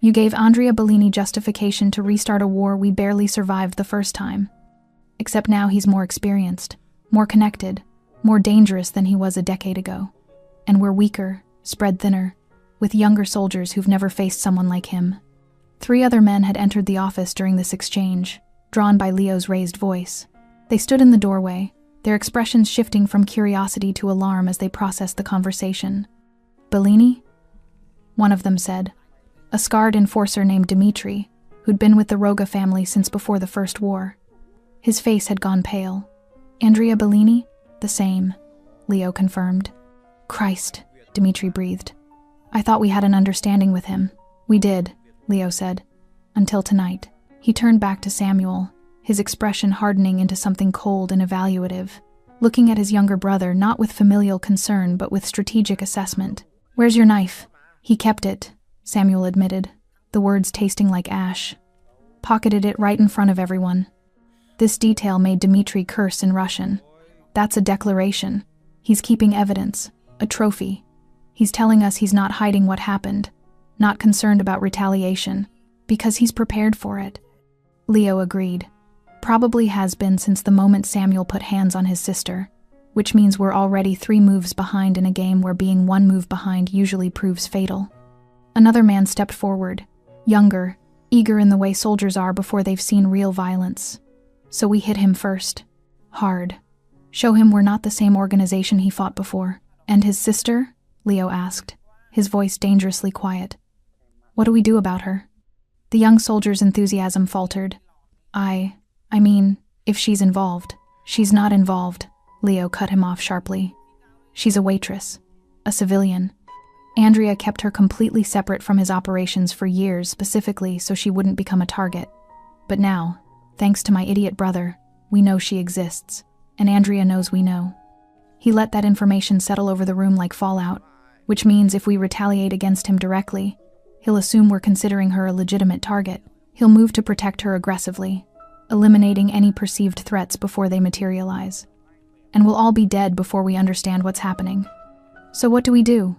You gave Andrea Bellini justification to restart a war we barely survived the first time. Except now he's more experienced, more connected, more dangerous than he was a decade ago. And we're weaker, spread thinner, with younger soldiers who've never faced someone like him. 3 other men had entered the office during this exchange, drawn by Leo's raised voice. They stood in the doorway, their expressions shifting from curiosity to alarm as they processed the conversation. Bellini? One of them said. A scarred enforcer named Dmitri, who'd been with the Roga family since before the First War. His face had gone pale. Andrea Bellini? The same, Leo confirmed. Christ, Dmitri breathed. I thought we had an understanding with him. We did, Leo said. Until tonight. He turned back to Samuel, his expression hardening into something cold and evaluative, looking at his younger brother not with familial concern but with strategic assessment. Where's your knife? He kept it, Samuel admitted, the words tasting like ash. Pocketed it right in front of everyone. This detail made Dmitri curse in Russian. That's a declaration. He's keeping evidence, a trophy. He's telling us he's not hiding what happened, not concerned about retaliation, because he's prepared for it. Leo agreed. Probably has been since the moment Samuel put hands on his sister, which means we're already 3 moves behind in a game where being 1 move behind usually proves fatal. Another man stepped forward, younger, eager in the way soldiers are before they've seen real violence. So we hit him first. Hard. Show him we're not the same organization he fought before. And his sister? Leo asked, his voice dangerously quiet. What do we do about her? The young soldier's enthusiasm faltered. I mean, if she's involved. She's not involved, Leo cut him off sharply. She's a waitress, a civilian. Andrea kept her completely separate from his operations for years specifically so she wouldn't become a target. But now, thanks to my idiot brother, we know she exists, and Andrea knows we know. He let that information settle over the room like fallout, which means if we retaliate against him directly, he'll assume we're considering her a legitimate target. He'll move to protect her aggressively, eliminating any perceived threats before they materialize. And we'll all be dead before we understand what's happening. So what do we do?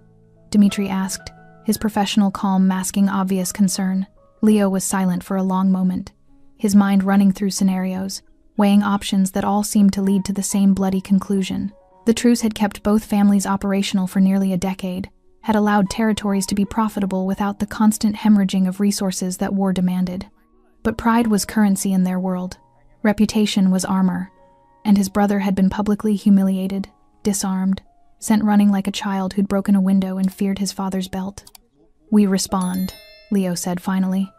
Dmitri asked, his professional calm masking obvious concern. Leo was silent for a long moment, his mind running through scenarios, weighing options that all seemed to lead to the same bloody conclusion. The truce had kept both families operational for nearly a decade, had allowed territories to be profitable without the constant hemorrhaging of resources that war demanded. But pride was currency in their world. Reputation was armor, and his brother had been publicly humiliated, disarmed, sent running like a child who'd broken a window and feared his father's belt. We respond, Leo said finally.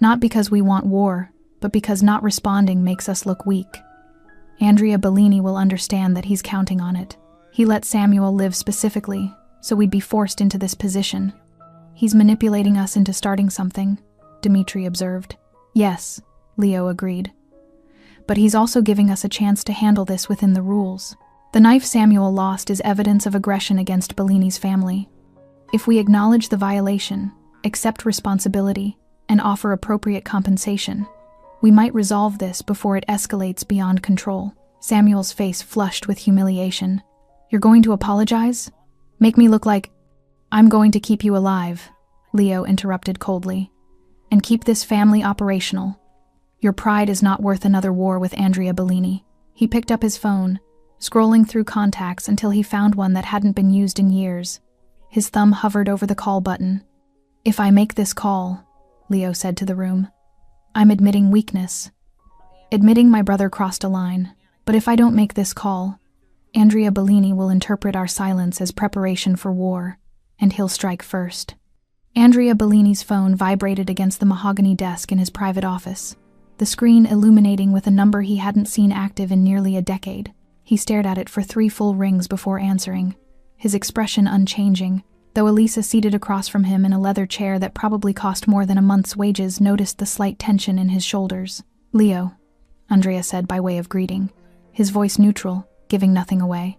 Not because we want war, but because not responding makes us look weak. Andrea Bellini will understand that he's counting on it. He let Samuel live specifically, so we'd be forced into this position. He's manipulating us into starting something, Dmitri observed. Yes, Leo agreed. But he's also giving us a chance to handle this within the rules. The knife Samuel lost is evidence of aggression against Bellini's family. If we acknowledge the violation, accept responsibility, and offer appropriate compensation, we might resolve this before it escalates beyond control. Samuel's face flushed with humiliation. You're going to apologize? Make me look like... I'm going to keep you alive, Leo interrupted coldly, and keep this family operational. Your pride is not worth another war with Andrea Bellini. He picked up his phone, scrolling through contacts until he found one that hadn't been used in years. His thumb hovered over the call button. If I make this call, Leo said to the room, I'm admitting weakness. Admitting my brother crossed a line. But if I don't make this call, Andrea Bellini will interpret our silence as preparation for war, and he'll strike first. Andrea Bellini's phone vibrated against the mahogany desk in his private office, the screen illuminating with a number he hadn't seen active in nearly a decade. He stared at it for 3 full rings before answering, his expression unchanging, though Elisa, seated across from him in a leather chair that probably cost more than a month's wages, noticed the slight tension in his shoulders. Leo, Andrea said by way of greeting, his voice neutral, giving nothing away.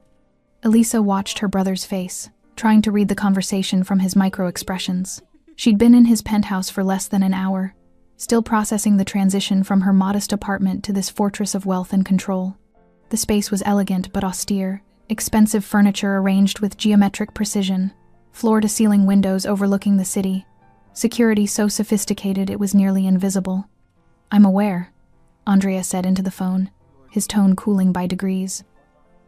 Elisa watched her brother's face, trying to read the conversation from his micro-expressions. She'd been in his penthouse for less than an hour, still processing the transition from her modest apartment to this fortress of wealth and control. The space was elegant but austere, expensive furniture arranged with geometric precision, floor-to-ceiling windows overlooking the city, security so sophisticated it was nearly invisible. I'm aware, Andrea said into the phone, his tone cooling by degrees.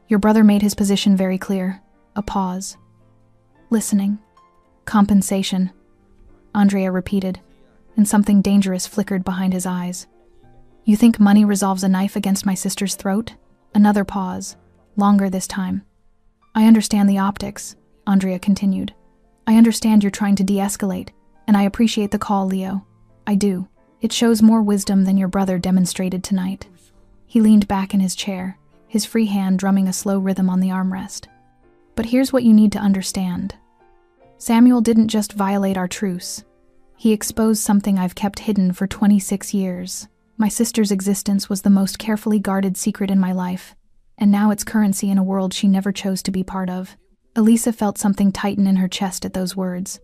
Your brother made his position very clear. A pause. Listening. Compensation, Andrea repeated, and something dangerous flickered behind his eyes. You think money resolves a knife against my sister's throat? Another pause, longer this time. I understand the optics, Andrea continued. I understand you're trying to de-escalate, and I appreciate the call, Leo. I do. It shows more wisdom than your brother demonstrated tonight. He leaned back in his chair, his free hand drumming a slow rhythm on the armrest. But here's what you need to understand. Samuel didn't just violate our truce. He exposed something I've kept hidden for 26 years. My sister's existence was the most carefully guarded secret in my life, and now it's currency in a world she never chose to be part of. Elisa felt something tighten in her chest at those words.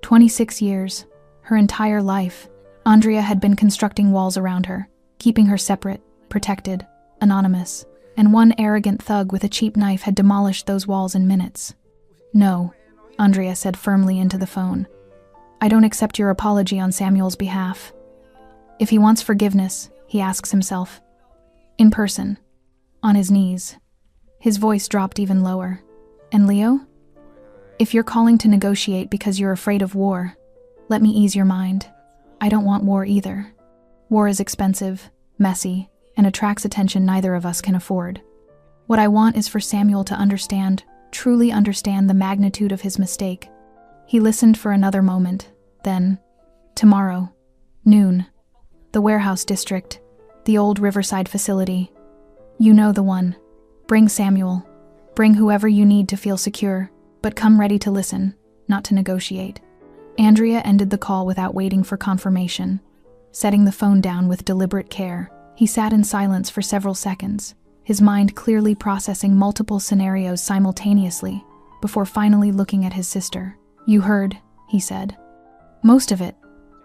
26 years, her entire life, Andrea had been constructing walls around her, keeping her separate, protected, anonymous, and one arrogant thug with a cheap knife had demolished those walls in minutes. No, Andrea said firmly into the phone. I don't accept your apology on Samuel's behalf. If he wants forgiveness, he asks himself. In person, on his knees. His voice dropped even lower. And Leo? If you're calling to negotiate because you're afraid of war, let me ease your mind. I don't want war either. War is expensive, messy, and attracts attention neither of us can afford. What I want is for Samuel to understand, truly understand the magnitude of his mistake. He listened for another moment, then, tomorrow, noon, the warehouse district, the old Riverside facility. You know the one. Bring Samuel. Bring whoever you need to feel secure, but come ready to listen, not to negotiate. Andrea ended the call without waiting for confirmation. Setting the phone down with deliberate care, he sat in silence for several seconds, his mind clearly processing multiple scenarios simultaneously, before finally looking at his sister. You heard, he said. Most of it.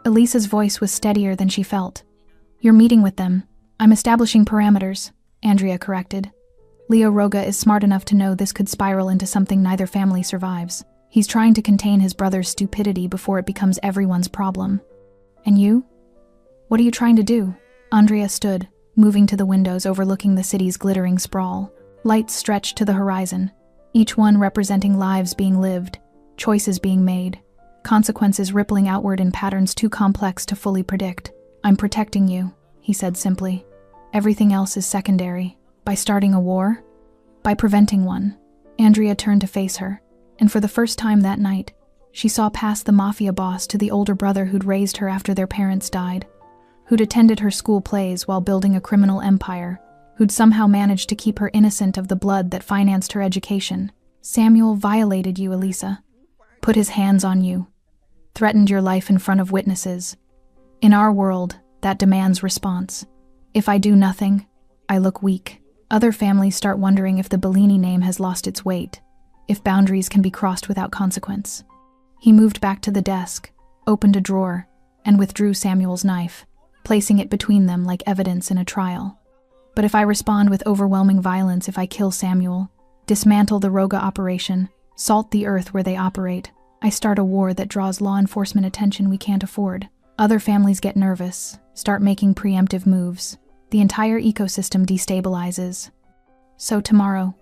Elisa's voice was steadier than she felt. You're meeting with them. I'm establishing parameters, Andrea corrected. Leo Roga is smart enough to know this could spiral into something neither family survives. He's trying to contain his brother's stupidity before it becomes everyone's problem. And you? What are you trying to do? Andrea stood, moving to the windows overlooking the city's glittering sprawl. Lights stretched to the horizon, each one representing lives being lived, choices being made, consequences rippling outward in patterns too complex to fully predict. I'm protecting you, he said simply. Everything else is secondary. By starting a war? By preventing one. Andrea turned to face her, and for the first time that night, she saw past the Mafia boss to the older brother who'd raised her after their parents died, who'd attended her school plays while building a criminal empire, who'd somehow managed to keep her innocent of the blood that financed her education. Samuel violated you, Elisa. Put his hands on you. Threatened your life in front of witnesses. In our world, that demands response. If I do nothing, I look weak. Other families start wondering if the Bellini name has lost its weight, if boundaries can be crossed without consequence. He moved back to the desk, opened a drawer, and withdrew Samuel's knife, placing it between them like evidence in a trial. But if I respond with overwhelming violence, if I kill Samuel, dismantle the Roga operation, salt the earth where they operate, I start a war that draws law enforcement attention we can't afford. Other families get nervous, start making preemptive moves. The entire ecosystem destabilizes. So tomorrow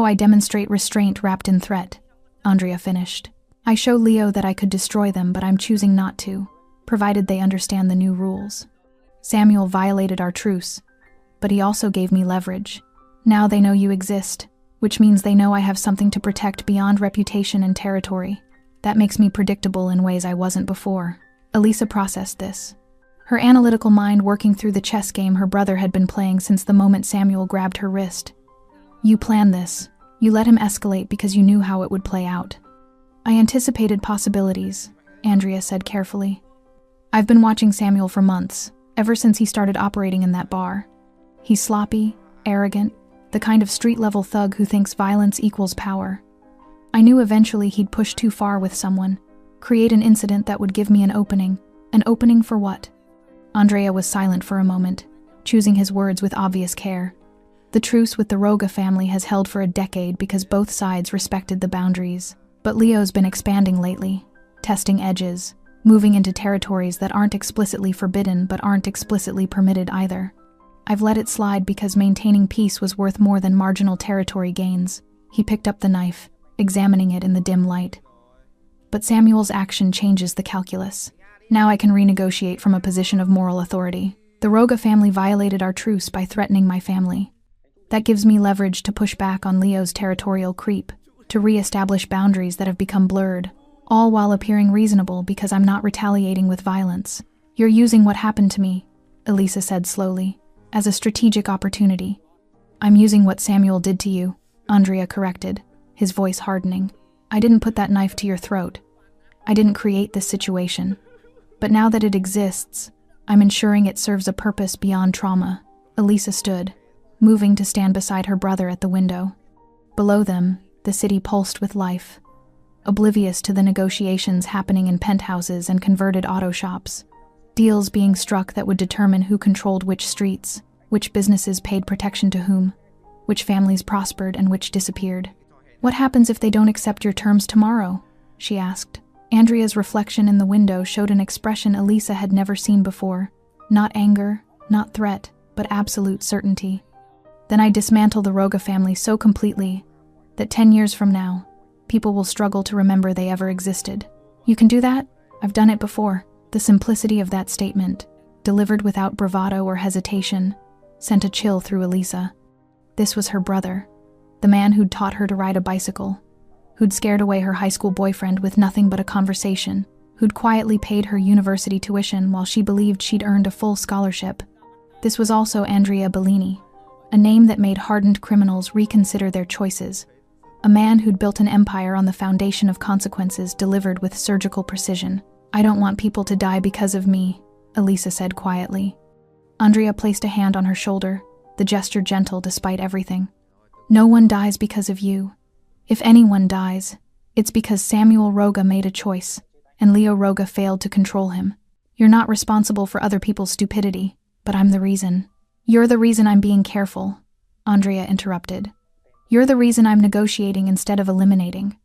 I demonstrate restraint wrapped in threat, Andrea finished. I show Leo that I could destroy them, but I'm choosing not to, provided they understand the new rules. Samuel violated our truce, but he also gave me leverage. Now they know you exist, which means they know I have something to protect beyond reputation and territory. That makes me predictable in ways I wasn't before. Elisa processed this, her analytical mind working through the chess game her brother had been playing since the moment Samuel grabbed her wrist. You planned this. You let him escalate because you knew how it would play out. I anticipated possibilities, Andrea said carefully. I've been watching Samuel for months, ever since he started operating in that bar. He's sloppy, arrogant, the kind of street-level thug who thinks violence equals power. I knew eventually he'd push too far with someone, create an incident that would give me an opening. An opening for what? Andrea was silent for a moment, choosing his words with obvious care. The truce with the Roga family has held for a decade because both sides respected the boundaries. But Leo's been expanding lately, testing edges, moving into territories that aren't explicitly forbidden but aren't explicitly permitted either. I've let it slide because maintaining peace was worth more than marginal territory gains. He picked up the knife, examining it in the dim light. But Samuel's action changes the calculus. Now I can renegotiate from a position of moral authority. The Roga family violated our truce by threatening my family. That gives me leverage to push back on Leo's territorial creep, to re-establish boundaries that have become blurred, all while appearing reasonable because I'm not retaliating with violence. You're using what happened to me, Elisa said slowly, as a strategic opportunity. I'm using what Samuel did to you, Andrea corrected, his voice hardening. I didn't put that knife to your throat. I didn't create this situation. But now that it exists, I'm ensuring it serves a purpose beyond trauma. Elisa stood, moving to stand beside her brother at the window. Below them, the city pulsed with life, oblivious to the negotiations happening in penthouses and converted auto shops, deals being struck that would determine who controlled which streets, which businesses paid protection to whom, which families prospered and which disappeared. What happens if they don't accept your terms tomorrow? She asked. Andrea's reflection in the window showed an expression Elisa had never seen before. Not anger, not threat, but absolute certainty. Then I dismantle the Roga family so completely that 10 years from now, people will struggle to remember they ever existed. You can do that? I've done it before. The simplicity of that statement, delivered without bravado or hesitation, sent a chill through Elisa. This was her brother, the man who'd taught her to ride a bicycle, who'd scared away her high school boyfriend with nothing but a conversation, who'd quietly paid her university tuition while she believed she'd earned a full scholarship. This was also Andrea Bellini, a name that made hardened criminals reconsider their choices. A man who'd built an empire on the foundation of consequences delivered with surgical precision. I don't want people to die because of me, Elisa said quietly. Andrea placed a hand on her shoulder, the gesture gentle despite everything. No one dies because of you. If anyone dies, it's because Samuel Roga made a choice, and Leo Roga failed to control him. You're not responsible for other people's stupidity, but I'm the reason. You're the reason I'm being careful, Andrea interrupted. You're the reason I'm negotiating instead of eliminating.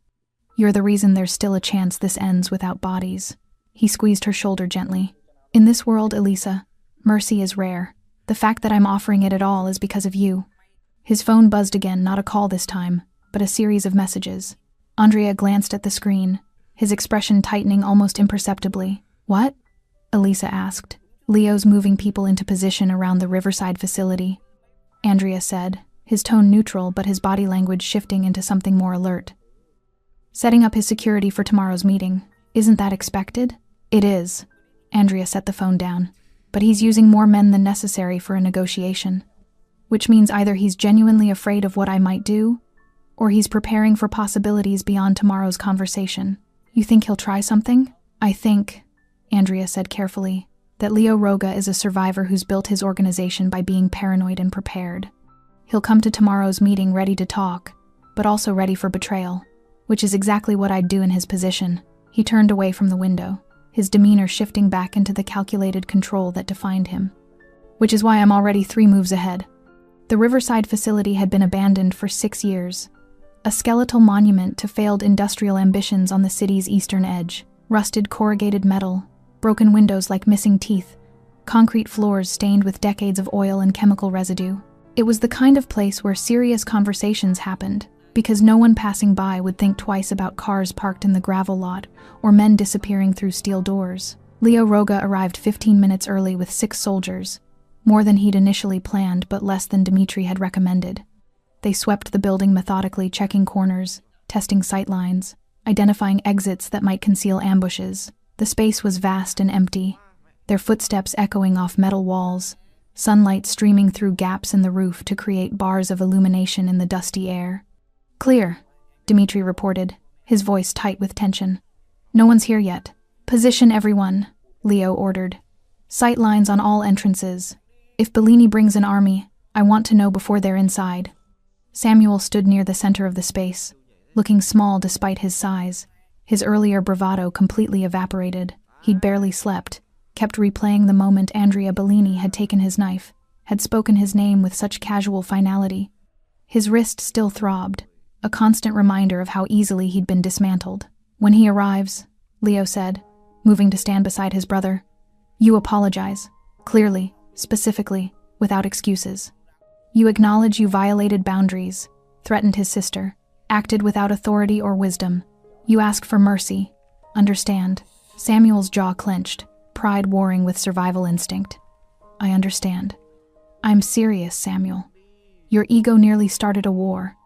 You're the reason there's still a chance this ends without bodies. He squeezed her shoulder gently. In this world, Elisa, mercy is rare. The fact that I'm offering it at all is because of you. His phone buzzed again, not a call this time, but a series of messages. Andrea glanced at the screen, his expression tightening almost imperceptibly. What? Elisa asked. Leo's moving people into position around the Riverside facility, Andrea said, his tone neutral but his body language shifting into something more alert. Setting up his security for tomorrow's meeting. Isn't that expected? It is. Andrea set the phone down. But he's using more men than necessary for a negotiation. which means either he's genuinely afraid of what I might do, or he's preparing for possibilities beyond tomorrow's conversation. You think he'll try something? I think, Andrea said carefully, that Leo Roga is a survivor who's built his organization by being paranoid and prepared. He'll come to tomorrow's meeting ready to talk, but also ready for betrayal, which is exactly what I'd do in his position. He turned away from the window, his demeanor shifting back into the calculated control that defined him. Which is why I'm already 3 moves ahead. The Riverside facility had been abandoned for 6 years, a skeletal monument to failed industrial ambitions on the city's eastern edge. Rusted corrugated metal, broken windows like missing teeth, concrete floors stained with decades of oil and chemical residue. It was the kind of place where serious conversations happened, because no one passing by would think twice about cars parked in the gravel lot or men disappearing through steel doors. Leo Roga arrived 15 minutes early with 6 soldiers, more than he'd initially planned but less than Dmitri had recommended. They swept the building methodically, checking corners, testing sightlines, identifying exits that might conceal ambushes. The space was vast and empty, their footsteps echoing off metal walls, sunlight streaming through gaps in the roof to create bars of illumination in the dusty air. Clear, Dmitri reported, his voice tight with tension. No one's here yet. Position everyone, Leo ordered. Sight lines on all entrances. If Bellini brings an army, I want to know before they're inside. Samuel stood near the center of the space, looking small despite his size. His earlier bravado completely evaporated. He'd barely slept, kept replaying the moment Andrea Bellini had taken his knife, had spoken his name with such casual finality. His wrist still throbbed, a constant reminder of how easily he'd been dismantled. When he arrives, Leo said, moving to stand beside his brother, you apologize, clearly, specifically, without excuses. You acknowledge you violated boundaries, threatened his sister, acted without authority or wisdom. You ask for mercy. Understand. Samuel's jaw clenched, pride warring with survival instinct. I understand. I'm serious, Samuel. Your ego nearly started a war.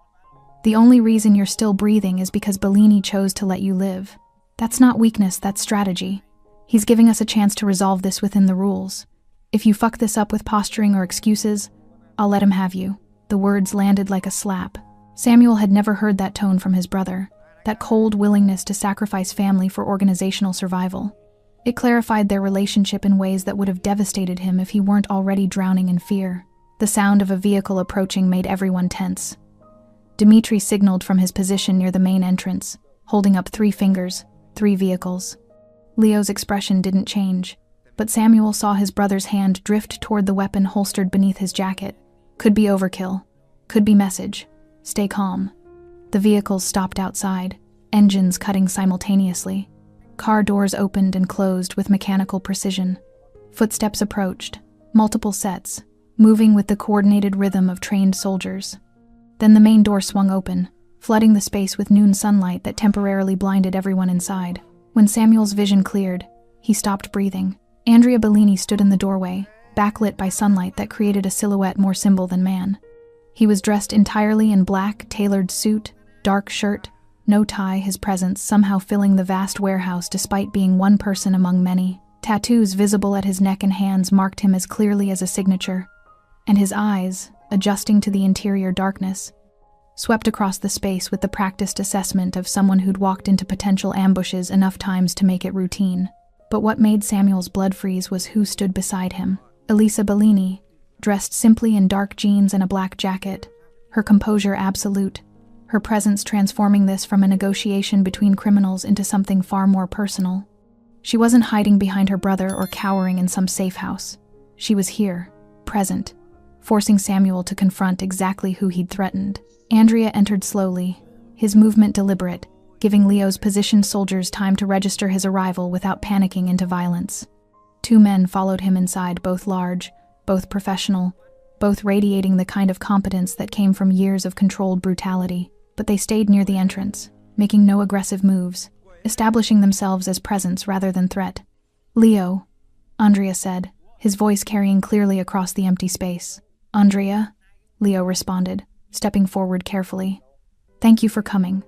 The only reason you're still breathing is because Bellini chose to let you live. That's not weakness, that's strategy. He's giving us a chance to resolve this within the rules. If you fuck this up with posturing or excuses, I'll let him have you. The words landed like a slap. Samuel had never heard that tone from his brother, that cold willingness to sacrifice family for organizational survival. It clarified their relationship in ways that would have devastated him if he weren't already drowning in fear. The sound of a vehicle approaching made everyone tense. Dmitri signaled from his position near the main entrance, holding up 3 fingers, 3 vehicles. Leo's expression didn't change, but Samuel saw his brother's hand drift toward the weapon holstered beneath his jacket. Could be overkill. Could be message. Stay calm. The vehicles stopped outside, engines cutting simultaneously. Car doors opened and closed with mechanical precision. Footsteps approached, multiple sets, moving with the coordinated rhythm of trained soldiers. Then the main door swung open, flooding the space with noon sunlight that temporarily blinded everyone inside. When Samuel's vision cleared, he stopped breathing. Andrea Bellini stood in the doorway, backlit by sunlight that created a silhouette more symbol than man. He was dressed entirely in black, tailored suit, dark shirt, no tie, his presence somehow filling the vast warehouse despite being one person among many. Tattoos visible at his neck and hands marked him as clearly as a signature, and his eyes, adjusting to the interior darkness, swept across the space with the practiced assessment of someone who'd walked into potential ambushes enough times to make it routine. But what made Samuel's blood freeze was who stood beside him. Elisa Bellini, dressed simply in dark jeans and a black jacket, her composure absolute, her presence transforming this from a negotiation between criminals into something far more personal. She wasn't hiding behind her brother or cowering in some safe house. She was here, present, forcing Samuel to confront exactly who he'd threatened. Andrea entered slowly, his movement deliberate, giving Leo's positioned soldiers time to register his arrival without panicking into violence. 2 men followed him inside, both large, both professional, both radiating the kind of competence that came from years of controlled brutality. But they stayed near the entrance, making no aggressive moves, establishing themselves as presence rather than threat. Leo, Andrea said, his voice carrying clearly across the empty space. Andrea, Leo responded, stepping forward carefully. Thank you for coming.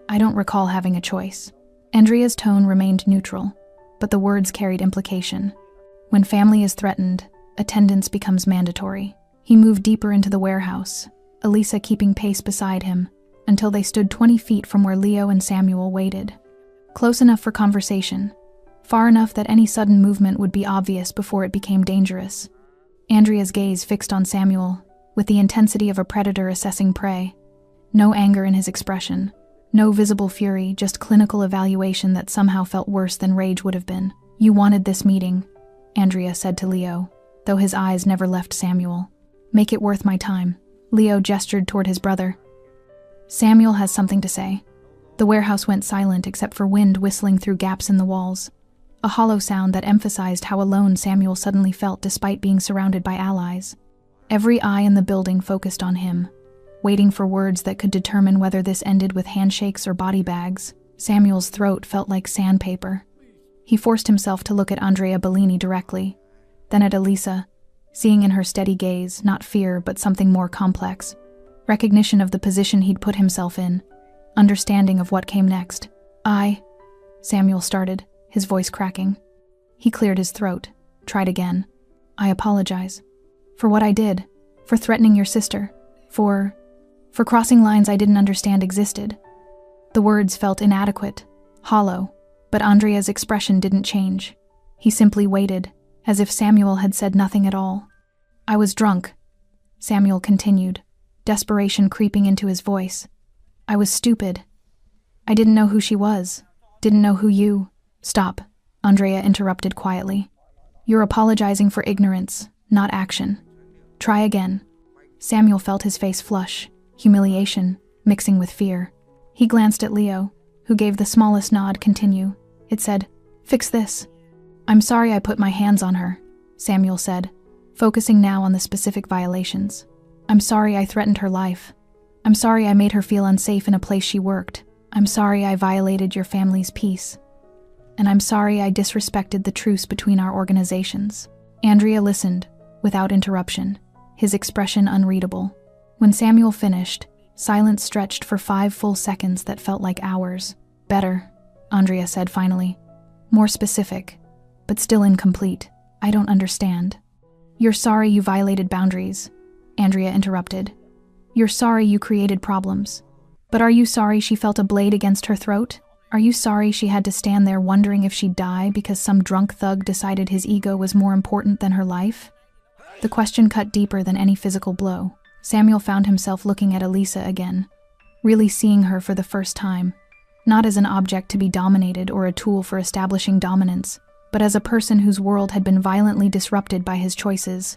I don't recall having a choice. Andrea's tone remained neutral, but the words carried implication. When family is threatened, attendance becomes mandatory. He moved deeper into the warehouse, Elisa keeping pace beside him, until they stood 20 feet from where Leo and Samuel waited. Close enough for conversation, far enough that any sudden movement would be obvious before it became dangerous. Andrea's gaze fixed on Samuel, with the intensity of a predator assessing prey. No anger in his expression, no visible fury, just clinical evaluation that somehow felt worse than rage would have been. "You wanted this meeting," Andrea said to Leo, though his eyes never left Samuel. "Make it worth my time." Leo gestured toward his brother. "Samuel has something to say." The warehouse went silent except for wind whistling through gaps in the walls, a hollow sound that emphasized how alone Samuel suddenly felt despite being surrounded by allies. Every eye in the building focused on him, waiting for words that could determine whether this ended with handshakes or body bags. Samuel's throat felt like sandpaper. He forced himself to look at Andrea Bellini directly, then at Elisa, seeing in her steady gaze not fear but something more complex. Recognition of the position he'd put himself in, understanding of what came next. Samuel started, his voice cracking. He cleared his throat, tried again. "I apologize. For what I did, for threatening your sister, for crossing lines I didn't understand existed." The words felt inadequate, hollow, but Andrea's expression didn't change. He simply waited, as if Samuel had said nothing at all. "I was drunk," Samuel continued, desperation creeping into his voice. "I was stupid. I didn't know who she was, didn't know who you—" "Stop," Andrea interrupted quietly. "You're apologizing for ignorance, not action. Try again." Samuel felt his face flush, humiliation, mixing with fear. He glanced at Leo, who gave the smallest nod. "Continue." It said, "Fix this." "I'm sorry I put my hands on her," Samuel said, focusing now on the specific violations. "I'm sorry I threatened her life. I'm sorry I made her feel unsafe in a place she worked. I'm sorry I violated your family's peace. And I'm sorry I disrespected the truce between our organizations." Andrea listened, without interruption, his expression unreadable. When Samuel finished, silence stretched for 5 full seconds that felt like hours. "Better," Andrea said finally. "More specific, but still incomplete. I don't understand." "You're sorry you violated boundaries," Andrea interrupted. "You're sorry you created problems. But are you sorry she felt a blade against her throat? Are you sorry she had to stand there wondering if she'd die because some drunk thug decided his ego was more important than her life?" The question cut deeper than any physical blow. Samuel found himself looking at Elisa again, really seeing her for the first time, not as an object to be dominated or a tool for establishing dominance, but as a person whose world had been violently disrupted by his choices.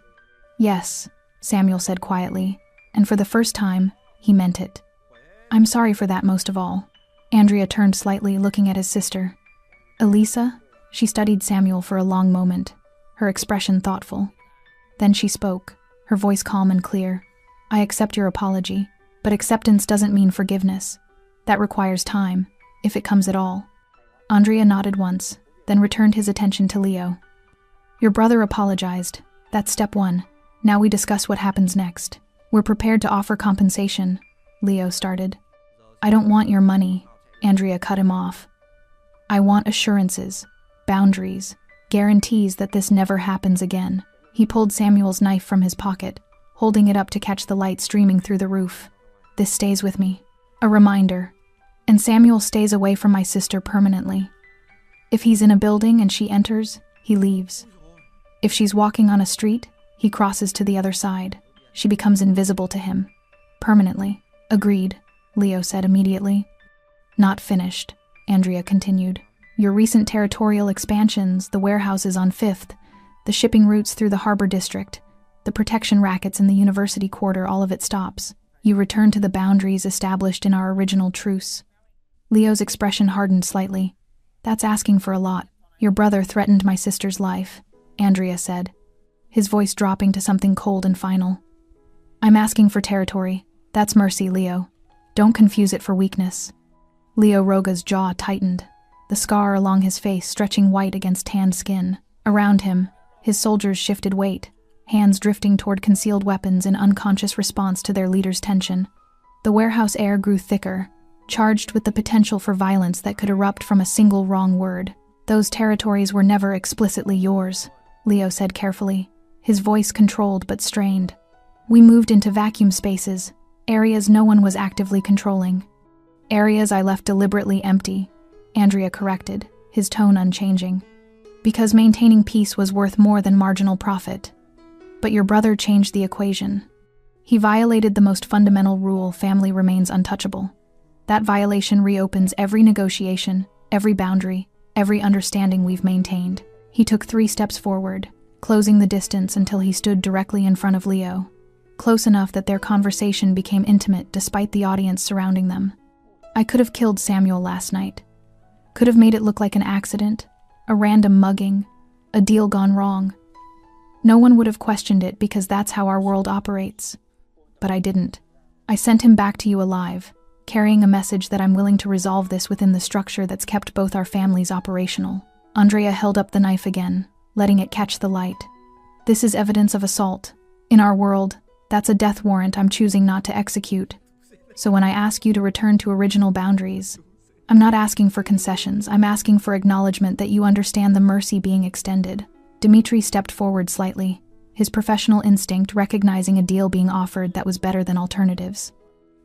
"Yes," Samuel said quietly, and for the first time, he meant it. "I'm sorry for that most of all." Andrea turned slightly, looking at his sister. "Elisa?" She studied Samuel for a long moment, her expression thoughtful. Then she spoke, her voice calm and clear. "I accept your apology, but acceptance doesn't mean forgiveness. That requires time, if it comes at all." Andrea nodded once, then returned his attention to Leo. "Your brother apologized. That's step 1. Now we discuss what happens next. We're prepared to offer compensation," Leo started. "I don't want your money," Andrea cut him off. "I want assurances, boundaries, guarantees that this never happens again." He pulled Samuel's knife from his pocket, holding it up to catch the light streaming through the roof. "This stays with me. A reminder. And Samuel stays away from my sister permanently. If he's in a building and she enters, he leaves. If she's walking on a street, he crosses to the other side. She becomes invisible to him. Permanently." "Agreed," Leo said immediately. "Not finished," Andrea continued. "Your recent territorial expansions, the warehouses on 5th, the shipping routes through the harbor district, the protection rackets in the university quarter, all of it stops. You return to the boundaries established in our original truce." Leo's expression hardened slightly. "That's asking for a lot. Your brother threatened my sister's life," Andrea said, his voice dropping to something cold and final. "I'm asking for territory. That's mercy, Leo. Don't confuse it for weakness." Leo Roga's jaw tightened, the scar along his face stretching white against tanned skin. Around him, his soldiers shifted weight, hands drifting toward concealed weapons in unconscious response to their leader's tension. The warehouse air grew thicker, charged with the potential for violence that could erupt from a single wrong word. "Those territories were never explicitly yours," Leo said carefully, his voice controlled but strained. We moved into vacuum spaces, areas no one was actively controlling. Areas I left deliberately empty, Andrea corrected, his tone unchanging. Because maintaining peace was worth more than marginal profit. But your brother changed the equation. He violated the most fundamental rule: family remains untouchable. That violation reopens every negotiation, every boundary, every understanding we've maintained. He took 3 steps forward, closing the distance until he stood directly in front of Leo, close enough that their conversation became intimate despite the audience surrounding them. I could have killed Samuel last night. Could have made it look like an accident, a random mugging, a deal gone wrong. No one would have questioned it because that's how our world operates. But I didn't. I sent him back to you alive, carrying a message that I'm willing to resolve this within the structure that's kept both our families operational. Andrea held up the knife again, letting it catch the light. This is evidence of assault. In our world, that's a death warrant I'm choosing not to execute. So when I ask you to return to original boundaries, I'm not asking for concessions. I'm asking for acknowledgement that you understand the mercy being extended. Dmitri stepped forward slightly, his professional instinct recognizing a deal being offered that was better than alternatives.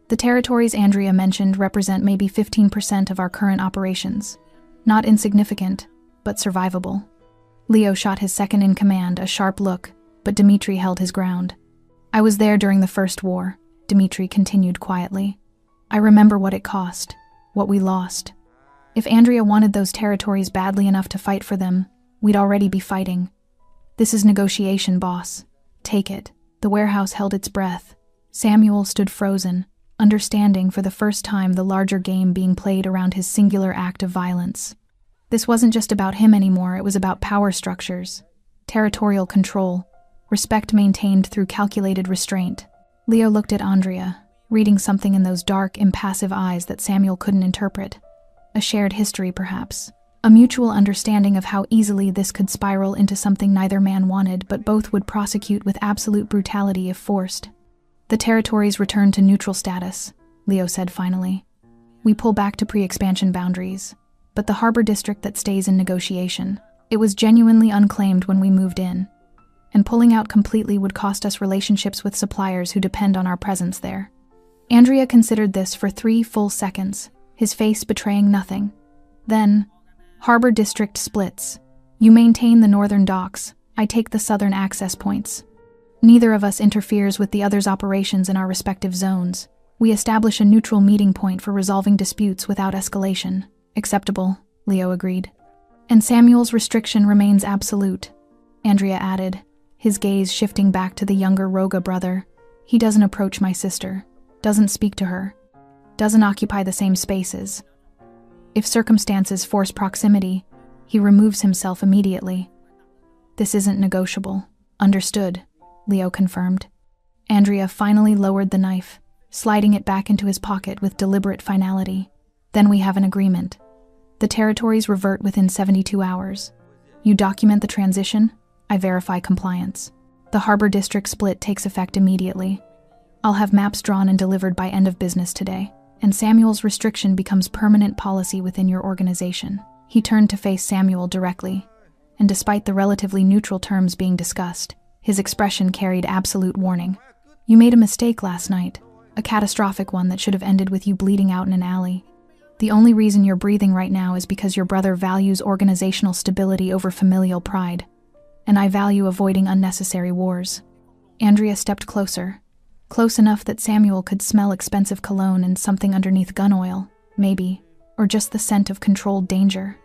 The territories Andrea mentioned represent maybe 15% of our current operations. Not insignificant, but survivable. Leo shot his second-in-command a sharp look, but Dmitri held his ground. I was there during the First War, Dmitri continued quietly. I remember what it cost, what we lost. If Andrea wanted those territories badly enough to fight for them, we'd already be fighting. This is negotiation, boss. Take it. The warehouse held its breath. Samuel stood frozen, understanding for the first time the larger game being played around his singular act of violence. This wasn't just about him anymore, it was about power structures, territorial control, respect maintained through calculated restraint. Leo looked at Andrea, reading something in those dark, impassive eyes that Samuel couldn't interpret. A shared history, perhaps. A mutual understanding of how easily this could spiral into something neither man wanted, but both would prosecute with absolute brutality if forced. The territories returned to neutral status, Leo said finally. We pull back to pre-expansion boundaries, but the harbor district that stays in negotiation. It was genuinely unclaimed when we moved in, and pulling out completely would cost us relationships with suppliers who depend on our presence there. Andrea considered this for 3 full seconds, his face betraying nothing. Then, harbor district splits. You maintain the northern docks, I take the southern access points. Neither of us interferes with the other's operations in our respective zones. We establish a neutral meeting point for resolving disputes without escalation. Acceptable, Leo agreed. And Samuel's restriction remains absolute, Andrea added, his gaze shifting back to the younger Roga brother. He doesn't approach my sister, doesn't speak to her, doesn't occupy the same spaces. If circumstances force proximity, he removes himself immediately. This isn't negotiable. Understood, Leo confirmed. Andrea finally lowered the knife, sliding it back into his pocket with deliberate finality. Then we have an agreement. The territories revert within 72 hours. You document the transition, I verify compliance. The harbor district split takes effect immediately. I'll have maps drawn and delivered by end of business today, and Samuel's restriction becomes permanent policy within your organization. He turned to face Samuel directly, and despite the relatively neutral terms being discussed, his expression carried absolute warning. You made a mistake last night, a catastrophic one that should have ended with you bleeding out in an alley. The only reason you're breathing right now is because your brother values organizational stability over familial pride, and I value avoiding unnecessary wars. Andrea stepped closer, close enough that Samuel could smell expensive cologne and something underneath gun oil, maybe, or just the scent of controlled danger.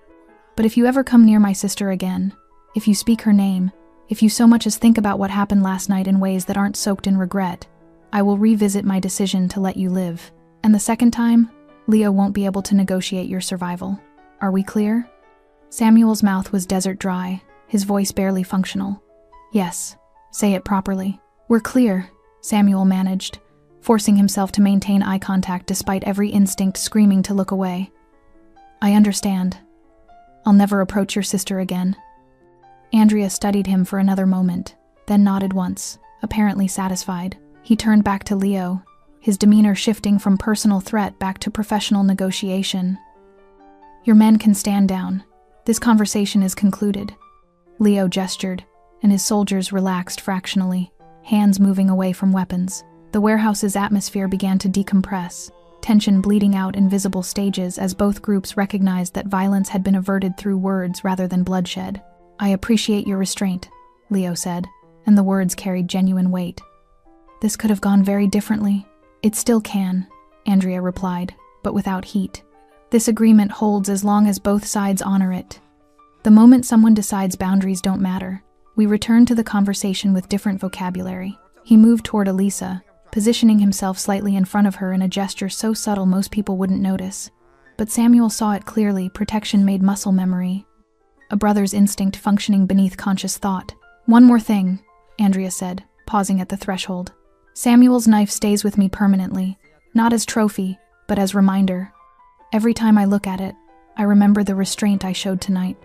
But if you ever come near my sister again, if you speak her name, if you so much as think about what happened last night in ways that aren't soaked in regret, I will revisit my decision to let you live. And the second time, Leo won't be able to negotiate your survival. Are we clear? Samuel's mouth was desert dry, his voice barely functional. Yes, say it properly. We're clear, Samuel managed, forcing himself to maintain eye contact despite every instinct screaming to look away. I understand. I'll never approach your sister again. Andrea studied him for another moment, then nodded once, apparently satisfied. He turned back to Leo, his demeanor shifting from personal threat back to professional negotiation. Your men can stand down. This conversation is concluded. Leo gestured, and his soldiers relaxed fractionally. hands moving away from weapons. The warehouse's atmosphere began to decompress, tension bleeding out in visible stages as both groups recognized that violence had been averted through words rather than bloodshed. "I appreciate your restraint," Leo said, and the words carried genuine weight. "This could have gone very differently." "It still can," Andrea replied, but without heat. "This agreement holds as long as both sides honor it. The moment someone decides boundaries don't matter, we return to the conversation with different vocabulary." He moved toward Elisa, positioning himself slightly in front of her in a gesture so subtle most people wouldn't notice. But Samuel saw it clearly. Protection made muscle memory, a brother's instinct functioning beneath conscious thought. "One more thing," Andrea said, pausing at the threshold. "Samuel's knife stays with me permanently, not as trophy, but as reminder. Every time I look at it, I remember the restraint I showed tonight.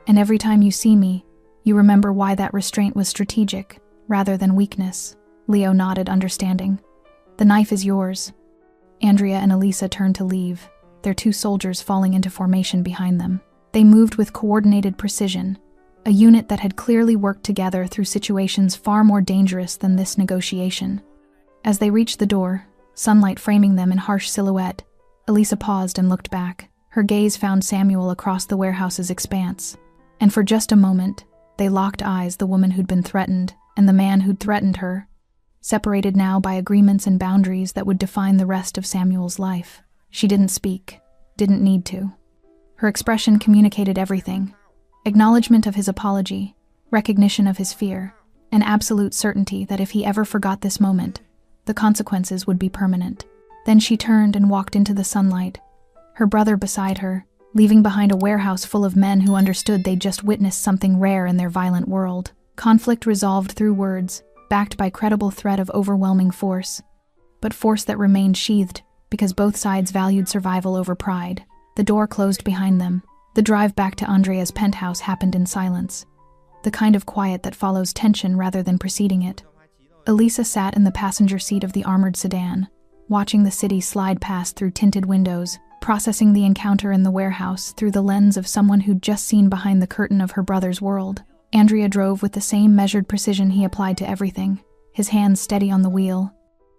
And every time you see me, you remember why that restraint was strategic, rather than weakness." Leo nodded, understanding. "The knife is yours." Andrea and Elisa turned to leave, their two soldiers falling into formation behind them. They moved with coordinated precision, a unit that had clearly worked together through situations far more dangerous than this negotiation. As they reached the door, sunlight framing them in harsh silhouette, Elisa paused and looked back. Her gaze found Samuel across the warehouse's expanse. And for just a moment, they locked eyes, the woman who'd been threatened and the man who'd threatened her, separated now by agreements and boundaries that would define the rest of Samuel's life. She didn't speak, didn't need to. Her expression communicated everything: acknowledgement of his apology, recognition of his fear, and absolute certainty that if he ever forgot this moment, the consequences would be permanent. Then she turned and walked into the sunlight, her brother beside her, leaving behind a warehouse full of men who understood they'd just witnessed something rare in their violent world. Conflict resolved through words, backed by credible threat of overwhelming force, but force that remained sheathed because both sides valued survival over pride. The door closed behind them. The drive back to Andrea's penthouse happened in silence, the kind of quiet that follows tension rather than preceding it. Elisa sat in the passenger seat of the armored sedan, watching the city slide past through tinted windows, processing the encounter in the warehouse through the lens of someone who'd just seen behind the curtain of her brother's world. Andrea drove with the same measured precision he applied to everything, his hands steady on the wheel,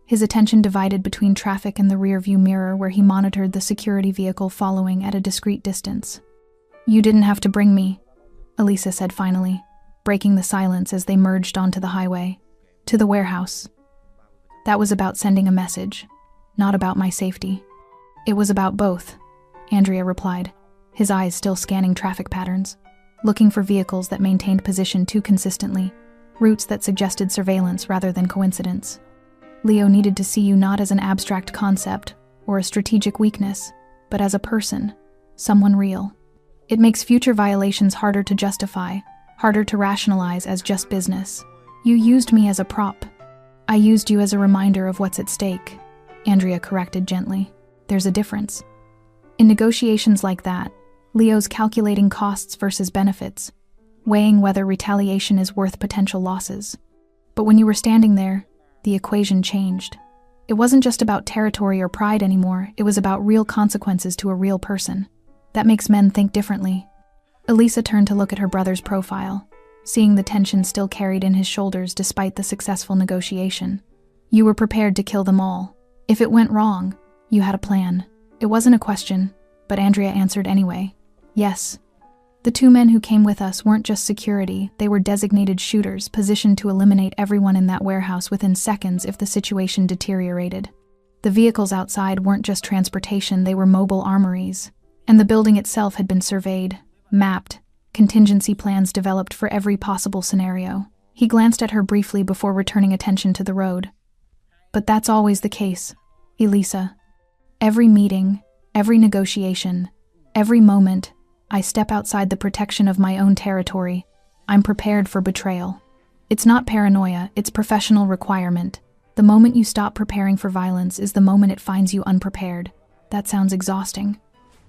his attention divided between traffic and the rearview mirror where he monitored the security vehicle following at a discreet distance. "You didn't have to bring me," Elisa said finally, breaking the silence as they merged onto the highway. "To the warehouse. That was about sending a message, not about my safety." "It was about both," Andrea replied, his eyes still scanning traffic patterns, looking for vehicles that maintained position too consistently, routes that suggested surveillance rather than coincidence. "Leo needed to see you not as an abstract concept or a strategic weakness, but as a person, someone real. It makes future violations harder to justify, harder to rationalize as just business. You used me as a prop. I used you as a reminder of what's at stake," Andrea corrected gently. "There's a difference. In negotiations like that, Leo's calculating costs versus benefits, weighing whether retaliation is worth potential losses. But when you were standing there, the equation changed. It wasn't just about territory or pride anymore, it was about real consequences to a real person. That makes men think differently." Elisa turned to look at her brother's profile, seeing the tension still carried in his shoulders despite the successful negotiation. "You were prepared to kill them all. If it went wrong, you had a plan." It wasn't a question, but Andrea answered anyway. "Yes. The two men who came with us weren't just security, they were designated shooters positioned to eliminate everyone in that warehouse within seconds if the situation deteriorated. The vehicles outside weren't just transportation, they were mobile armories. And the building itself had been surveyed, mapped, contingency plans developed for every possible scenario." He glanced at her briefly before returning attention to the road. "But that's always the case, Elisa. Every meeting, every negotiation, every moment, I step outside the protection of my own territory. I'm prepared for betrayal. It's not paranoia, it's professional requirement. The moment you stop preparing for violence is the moment it finds you unprepared." "That sounds exhausting."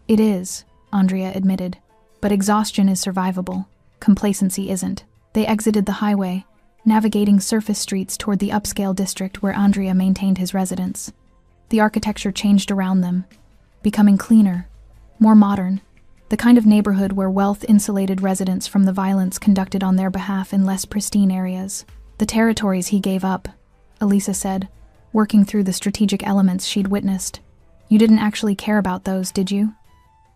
"It is," Andrea admitted. "But exhaustion is survivable. Complacency isn't." They exited the highway, navigating surface streets toward the upscale district where Andrea maintained his residence. The architecture changed around them, becoming cleaner, more modern, the kind of neighborhood where wealth insulated residents from the violence conducted on their behalf in less pristine areas. The territories he gave up, Elisa said, working through the strategic elements she'd witnessed. You didn't actually care about those, did you?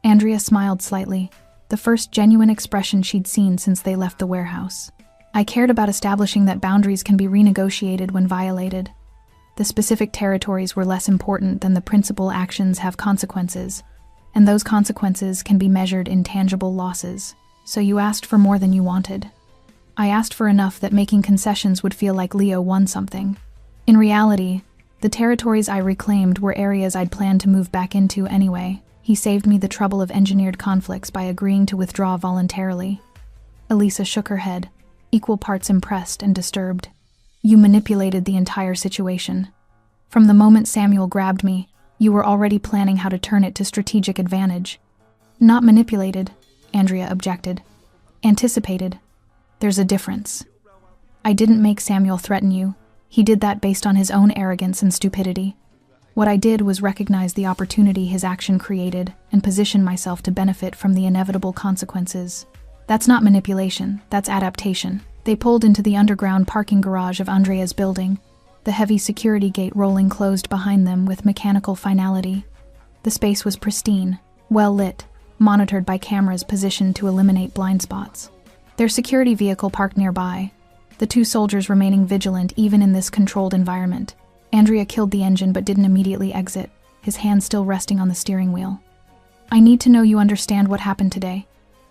Andrea smiled slightly, the first genuine expression she'd seen since they left the warehouse. I cared about establishing that boundaries can be renegotiated when violated. The specific territories were less important than the principal actions have consequences, and those consequences can be measured in tangible losses. So you asked for more than you wanted. I asked for enough that making concessions would feel like Leo won something. In reality, the territories I reclaimed were areas I'd planned to move back into anyway. He saved me the trouble of engineered conflicts by agreeing to withdraw voluntarily. Elisa shook her head, equal parts impressed and disturbed. You manipulated the entire situation. From the moment Samuel grabbed me, you were already planning how to turn it to strategic advantage. Not manipulated, Andrea objected. Anticipated. There's a difference. I didn't make Samuel threaten you. He did that based on his own arrogance and stupidity. What I did was recognize the opportunity his action created and position myself to benefit from the inevitable consequences. That's not manipulation, that's adaptation. They pulled into the underground parking garage of Andrea's building, the heavy security gate rolling closed behind them with mechanical finality. The space was pristine, well lit, monitored by cameras positioned to eliminate blind spots. Their security vehicle parked nearby, the two soldiers remaining vigilant even in this controlled environment. Andrea killed the engine but didn't immediately exit, his hand still resting on the steering wheel. I need to know you understand what happened today.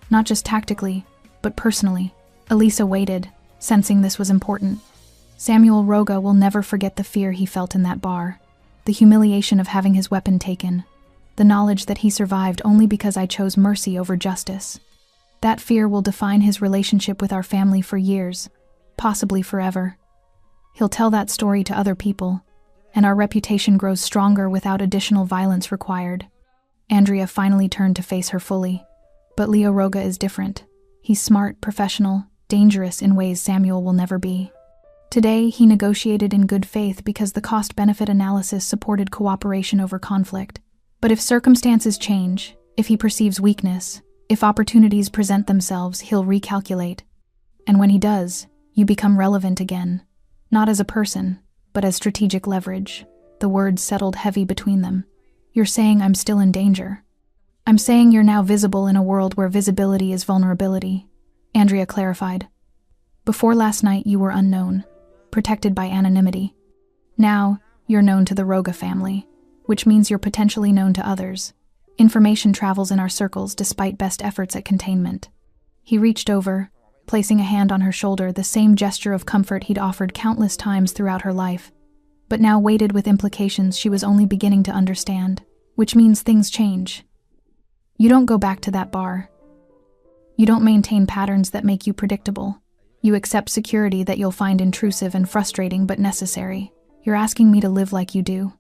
Not just tactically, but personally. Elisa waited, sensing this was important. Samuel Roga will never forget the fear he felt in that bar, the humiliation of having his weapon taken, the knowledge that he survived only because I chose mercy over justice. That fear will define his relationship with our family for years, possibly forever. He'll tell that story to other people, and our reputation grows stronger without additional violence required. Andrea finally turned to face her fully. But Leo Roga is different. He's smart, professional, dangerous in ways Samuel will never be. Today, he negotiated in good faith because the cost-benefit analysis supported cooperation over conflict. But if circumstances change, if he perceives weakness, if opportunities present themselves, he'll recalculate. And when he does, you become relevant again. Not as a person, but as strategic leverage. The words settled heavy between them. You're saying I'm still in danger. I'm saying you're now visible in a world where visibility is vulnerability, Andrea clarified. Before last night, you were unknown, protected by anonymity. Now, you're known to the Roga family, which means you're potentially known to others. Information travels in our circles despite best efforts at containment. He reached over, placing a hand on her shoulder, the same gesture of comfort he'd offered countless times throughout her life, but now weighted with implications she was only beginning to understand, which means things change. You don't go back to that bar. You don't maintain patterns that make you predictable. You accept security that you'll find intrusive and frustrating but necessary. You're asking me to live like you do,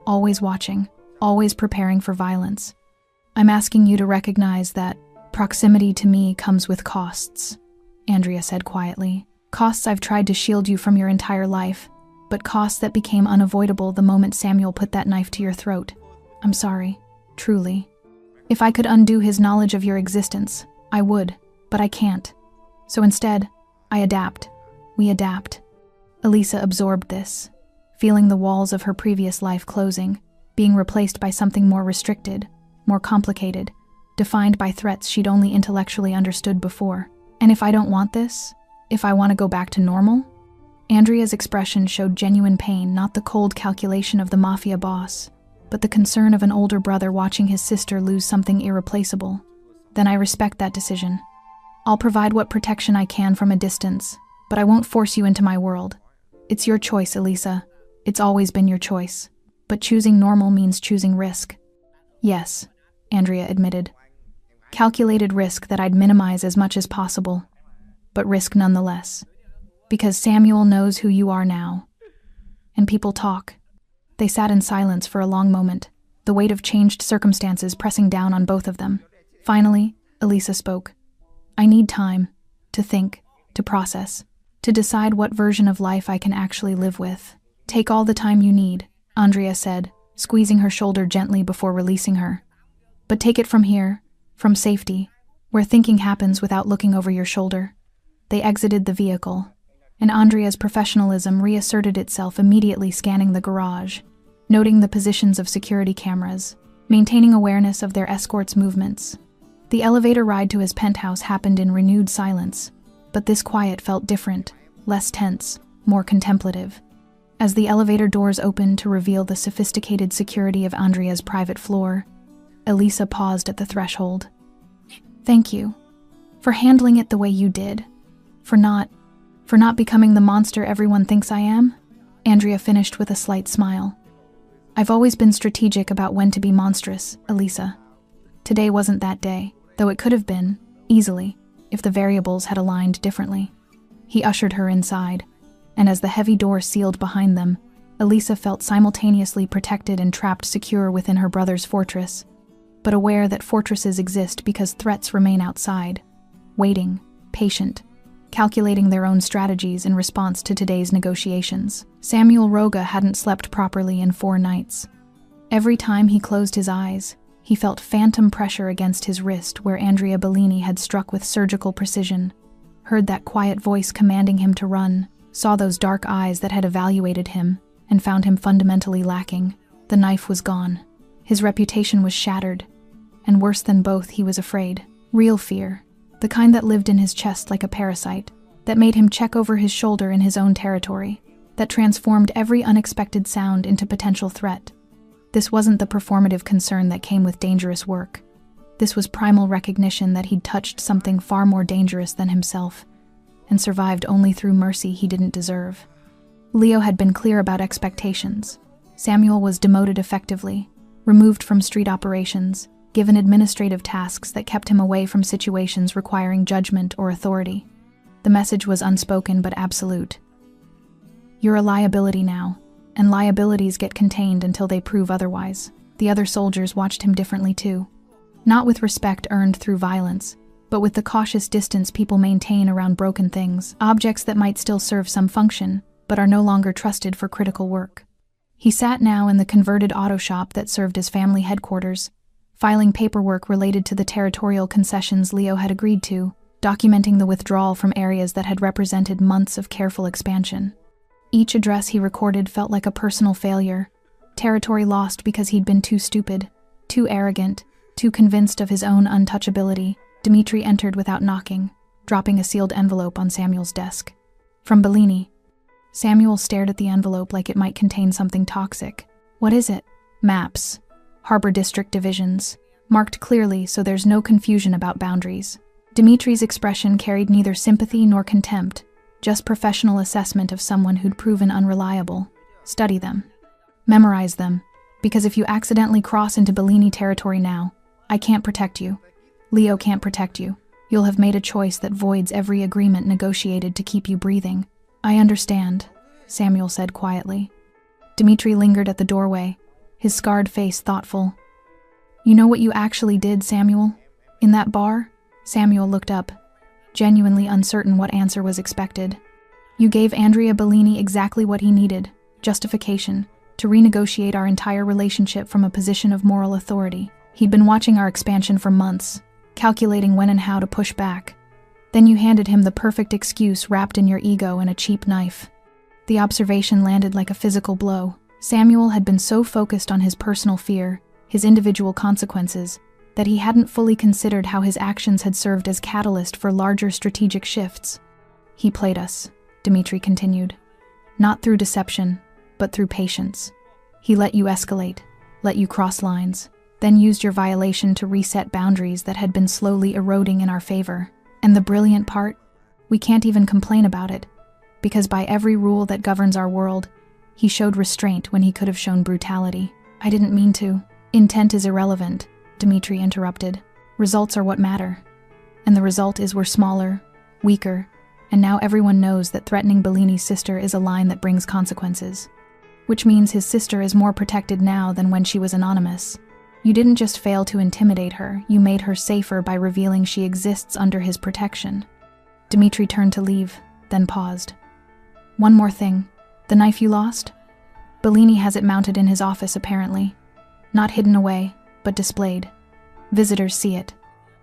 always watching, always preparing for violence. I'm asking you to recognize that proximity to me comes with costs, Andrea said quietly. Costs I've tried to shield you from your entire life, but costs that became unavoidable the moment Samuel put that knife to your throat. I'm sorry, truly. If I could undo his knowledge of your existence, I would, but I can't. So instead, I adapt. We adapt. Elisa absorbed this, feeling the walls of her previous life closing, being replaced by something more restricted, more complicated, defined by threats she'd only intellectually understood before. And if I don't want this? If I want to go back to normal? Andrea's expression showed genuine pain, not the cold calculation of the Mafia boss, but the concern of an older brother watching his sister lose something irreplaceable. Then I respect that decision. I'll provide what protection I can from a distance, but I won't force you into my world. It's your choice, Elisa. It's always been your choice. But choosing normal means choosing risk. Yes, Andrea admitted. Calculated risk that I'd minimize as much as possible, but risk nonetheless. Because Samuel knows who you are now. And people talk. They sat in silence for a long moment, the weight of changed circumstances pressing down on both of them. Finally, Elisa spoke. I need time to think, to process, to decide what version of life I can actually live with. Take all the time you need, Andrea said, squeezing her shoulder gently before releasing her. But take it from here, from safety, where thinking happens without looking over your shoulder. They exited the vehicle. and Andrea's professionalism reasserted itself, immediately scanning the garage, noting the positions of security cameras, maintaining awareness of their escort's movements. The elevator ride to his penthouse happened in renewed silence, but this quiet felt different, less tense, more contemplative. As the elevator doors opened to reveal the sophisticated security of Andrea's private floor, Elisa paused at the threshold. "Thank you. For handling it the way you did. For not becoming the monster everyone thinks I am," Andrea finished with a slight smile. "I've always been strategic about when to be monstrous, Elisa. Today wasn't that day, though it could have been, easily, if the variables had aligned differently." He ushered her inside, and as the heavy door sealed behind them, Elisa felt simultaneously protected and trapped secure within her brother's fortress, but aware that fortresses exist because threats remain outside, waiting, patient, calculating their own strategies in response to today's negotiations. Samuel Roga hadn't slept properly in 4 nights. Every time he closed his eyes, he felt phantom pressure against his wrist where Andrea Bellini had struck with surgical precision, heard that quiet voice commanding him to run, saw those dark eyes that had evaluated him and found him fundamentally lacking. The knife was gone. His reputation was shattered, and worse than both, he was afraid. Real fear. The kind that lived in his chest like a parasite, that made him check over his shoulder in his own territory, that transformed every unexpected sound into potential threat. This wasn't the performative concern that came with dangerous work. This was primal recognition that he'd touched something far more dangerous than himself, and survived only through mercy he didn't deserve. Leo had been clear about expectations. Samuel was demoted effectively, removed from street operations, given administrative tasks that kept him away from situations requiring judgment or authority. The message was unspoken but absolute. "You're a liability now, and liabilities get contained until they prove otherwise." The other soldiers watched him differently too. Not with respect earned through violence, but with the cautious distance people maintain around broken things, objects that might still serve some function, but are no longer trusted for critical work. He sat now in the converted auto shop that served as family headquarters, filing paperwork related to the territorial concessions Leo had agreed to, documenting the withdrawal from areas that had represented months of careful expansion. Each address he recorded felt like a personal failure, territory lost because he'd been too stupid, too arrogant, too convinced of his own untouchability. Dmitri entered without knocking, dropping a sealed envelope on Samuel's desk. From Bellini. Samuel stared at the envelope like it might contain something toxic. "What is it?" "Maps. Harbor District divisions. Marked clearly so there's no confusion about boundaries." Dimitri's expression carried neither sympathy nor contempt, just professional assessment of someone who'd proven unreliable. "Study them. Memorize them, because if you accidentally cross into Bellini territory now, I can't protect you. Leo can't protect you. You'll have made a choice that voids every agreement negotiated to keep you breathing." "I understand," Samuel said quietly. Dmitri lingered at the doorway, his scarred face thoughtful. "You know what you actually did, Samuel? In that bar?" Samuel looked up, genuinely uncertain what answer was expected. "You gave Andrea Bellini exactly what he needed, justification, to renegotiate our entire relationship from a position of moral authority. He'd been watching our expansion for months, calculating when and how to push back. Then you handed him the perfect excuse wrapped in your ego and a cheap knife." The observation landed like a physical blow. Samuel had been so focused on his personal fear, his individual consequences, that he hadn't fully considered how his actions had served as catalyst for larger strategic shifts. "He played us," Dmitri continued. "Not through deception, but through patience. He let you escalate, let you cross lines, then used your violation to reset boundaries that had been slowly eroding in our favor. And the brilliant part? We can't even complain about it, because by every rule that governs our world, he showed restraint when he could have shown brutality." "I didn't mean to." "Intent is irrelevant," Dmitri interrupted. "Results are what matter. And the result is we're smaller, weaker, and now everyone knows that threatening Bellini's sister is a line that brings consequences. Which means his sister is more protected now than when she was anonymous. You didn't just fail to intimidate her, you made her safer by revealing she exists under his protection." Dmitri turned to leave, then paused. "One more thing. The knife you lost? Bellini has it mounted in his office apparently. Not hidden away, but displayed. Visitors see it.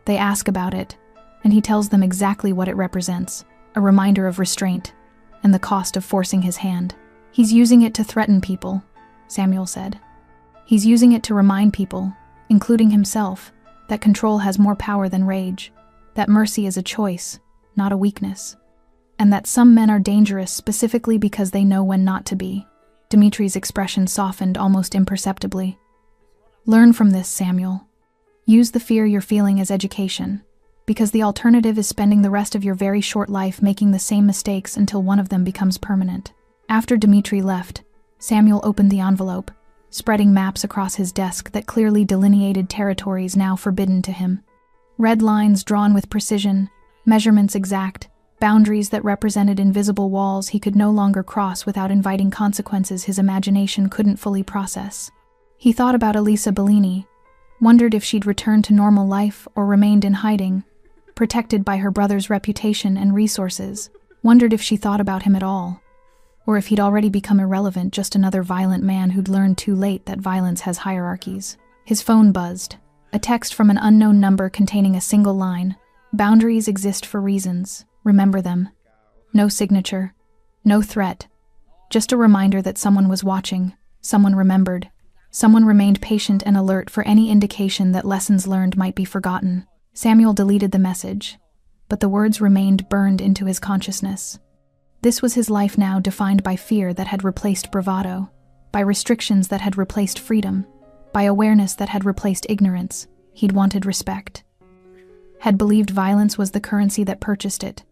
They ask about it, and he tells them exactly what it represents, a reminder of restraint, and the cost of forcing his hand. He's using it to threaten people, Samuel said. He's using it to remind people, including himself, that control has more power than rage, that mercy is a choice, not a weakness, and that some men are dangerous specifically because they know when not to be. Dimitri's expression softened almost imperceptibly. Learn from this, Samuel. Use the fear you're feeling as education, because the alternative is spending the rest of your very short life making the same mistakes until one of them becomes permanent. After Dimitri left, Samuel opened the envelope, spreading maps across his desk that clearly delineated territories now forbidden to him. Red lines drawn with precision, measurements exact, boundaries that represented invisible walls he could no longer cross without inviting consequences his imagination couldn't fully process. He thought about Elisa Bellini, wondered if she'd returned to normal life or remained in hiding, protected by her brother's reputation and resources, wondered if she thought about him at all, or if he'd already become irrelevant, just another violent man who'd learned too late that violence has hierarchies. His phone buzzed, a text from an unknown number containing a single line. Boundaries exist for reasons. Remember them. No signature, no threat, just a reminder that someone was watching, someone remembered, someone remained patient and alert for any indication that lessons learned might be forgotten. Samuel deleted the message, but the words remained burned into his consciousness. This was his life now, defined by fear that had replaced bravado, by restrictions that had replaced freedom, by awareness that had replaced ignorance. He'd wanted respect, had believed violence was the currency that purchased it.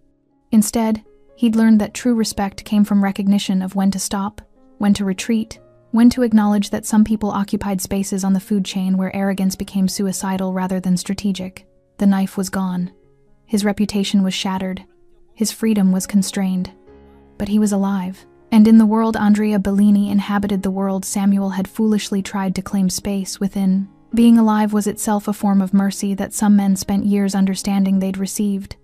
Instead, he'd learned that true respect came from recognition of when to stop, when to retreat, when to acknowledge that some people occupied spaces on the food chain where arrogance became suicidal rather than strategic. The knife was gone. His reputation was shattered. His freedom was constrained. But he was alive. And in the world Andrea Bellini inhabited, the world Samuel had foolishly tried to claim space within, being alive was itself a form of mercy that some men spent years understanding they'd received.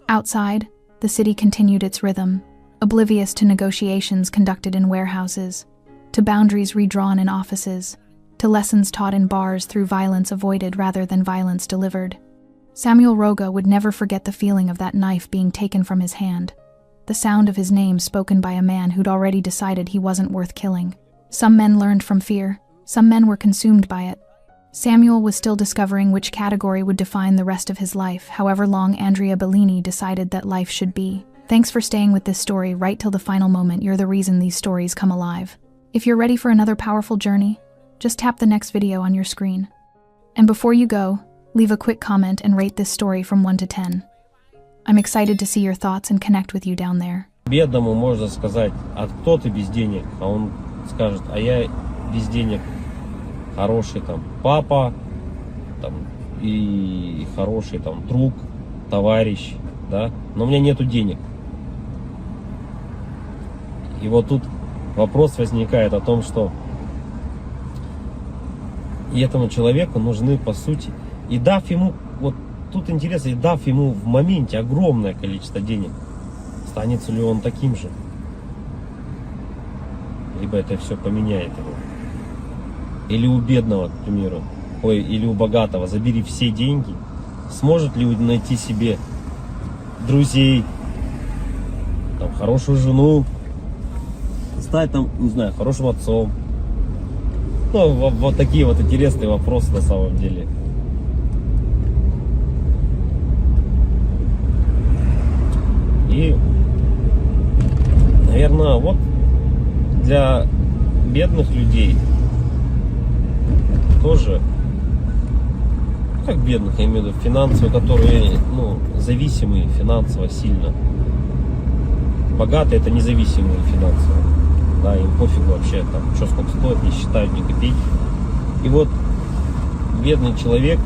Outside, the city continued its rhythm, oblivious to negotiations conducted in warehouses, to boundaries redrawn in offices, to lessons taught in bars through violence avoided rather than violence delivered. Samuel Roga would never forget the feeling of that knife being taken from his hand, the sound of his name spoken by a man who'd already decided he wasn't worth killing. Some men learned from fear, some men were consumed by it. Samuel was still discovering which category would define the rest of his life, however long Andrea Bellini decided that life should be. Thanks for staying with this story right till the final moment. You're the reason these stories come alive. If you're ready for another powerful journey, just tap the next video on your screen. And before you go, leave a quick comment and rate this story from 1 to 10. I'm excited to see your thoughts and connect with you down there. Бедному можно сказать: а кто ты без денег? А он скажет: а я без денег хороший там папа, там, и хороший там друг, товарищ, да, но у меня нету денег. И вот тут вопрос возникает о том, что и этому человеку нужны, по сути, и дав ему, вот тут интересно, и дав ему в моменте огромное количество денег, останется ли он таким же? Либо это все поменяет его. Или у бедного, к примеру, или у богатого забери все деньги, сможет ли он найти себе друзей, там, хорошую жену, стать там, не знаю, хорошим отцом? Ну, вот такие вот интересные вопросы на самом деле. И, наверное, вот для бедных людей тоже, как бедных, я имею в виду финансово, которые, ну, зависимые финансово сильно. Богатые — это независимые финансово. Да, им пофигу вообще, там, что сколько стоит, не считают ни копейки. И вот бедный человек,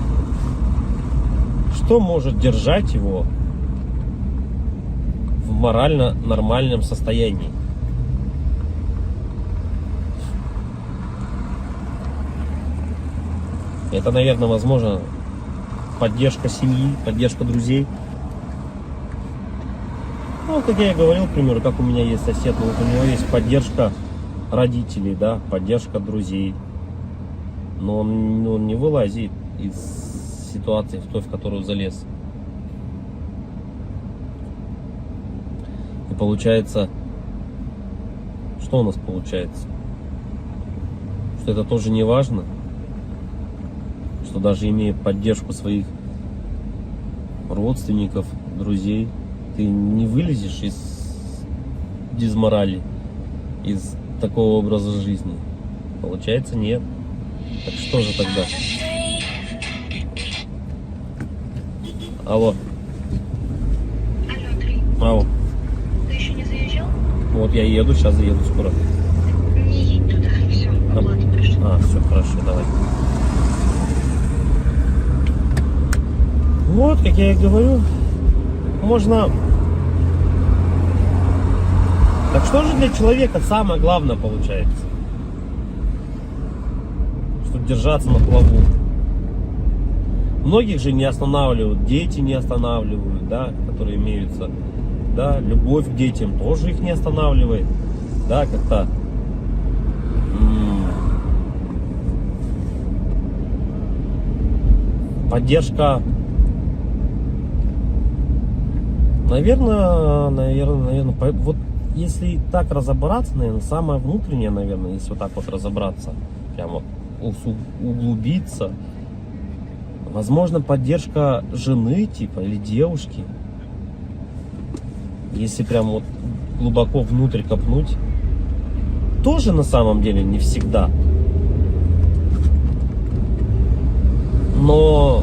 что может держать его в морально нормальном состоянии? Это, наверное, возможно, поддержка семьи, поддержка друзей. Ну, как я и говорил, к примеру, как у меня есть сосед, ну, вот у него есть поддержка родителей, да, поддержка друзей. Но он не вылазит из ситуации, в той, в которую залез. И получается, Что у нас получается? Что это тоже не важно? Что даже имея поддержку своих родственников, друзей, ты не вылезешь из дизморали, из такого образа жизни? Получается, нет. Так что же тогда? Алло. Алло, Андрей, Ау. ты еще не заезжал? Вот я еду, сейчас заеду скоро. Не едь туда, все, оплата пришла. Все, хорошо, давай. Вот, как я и говорю, можно... Так что же для человека самое главное получается? Чтобы держаться на плаву. Многих же не останавливают, дети не останавливают, да, которые имеются, да, любовь к детям тоже их не останавливает, да, как-то поддержка, наверное, вот если так разобраться, наверное, самое внутреннее, наверное, если вот так вот разобраться, прямо углубиться, возможно, поддержка жены, типа, или девушки. Если прям вот глубоко внутрь копнуть, тоже на самом деле не всегда. Но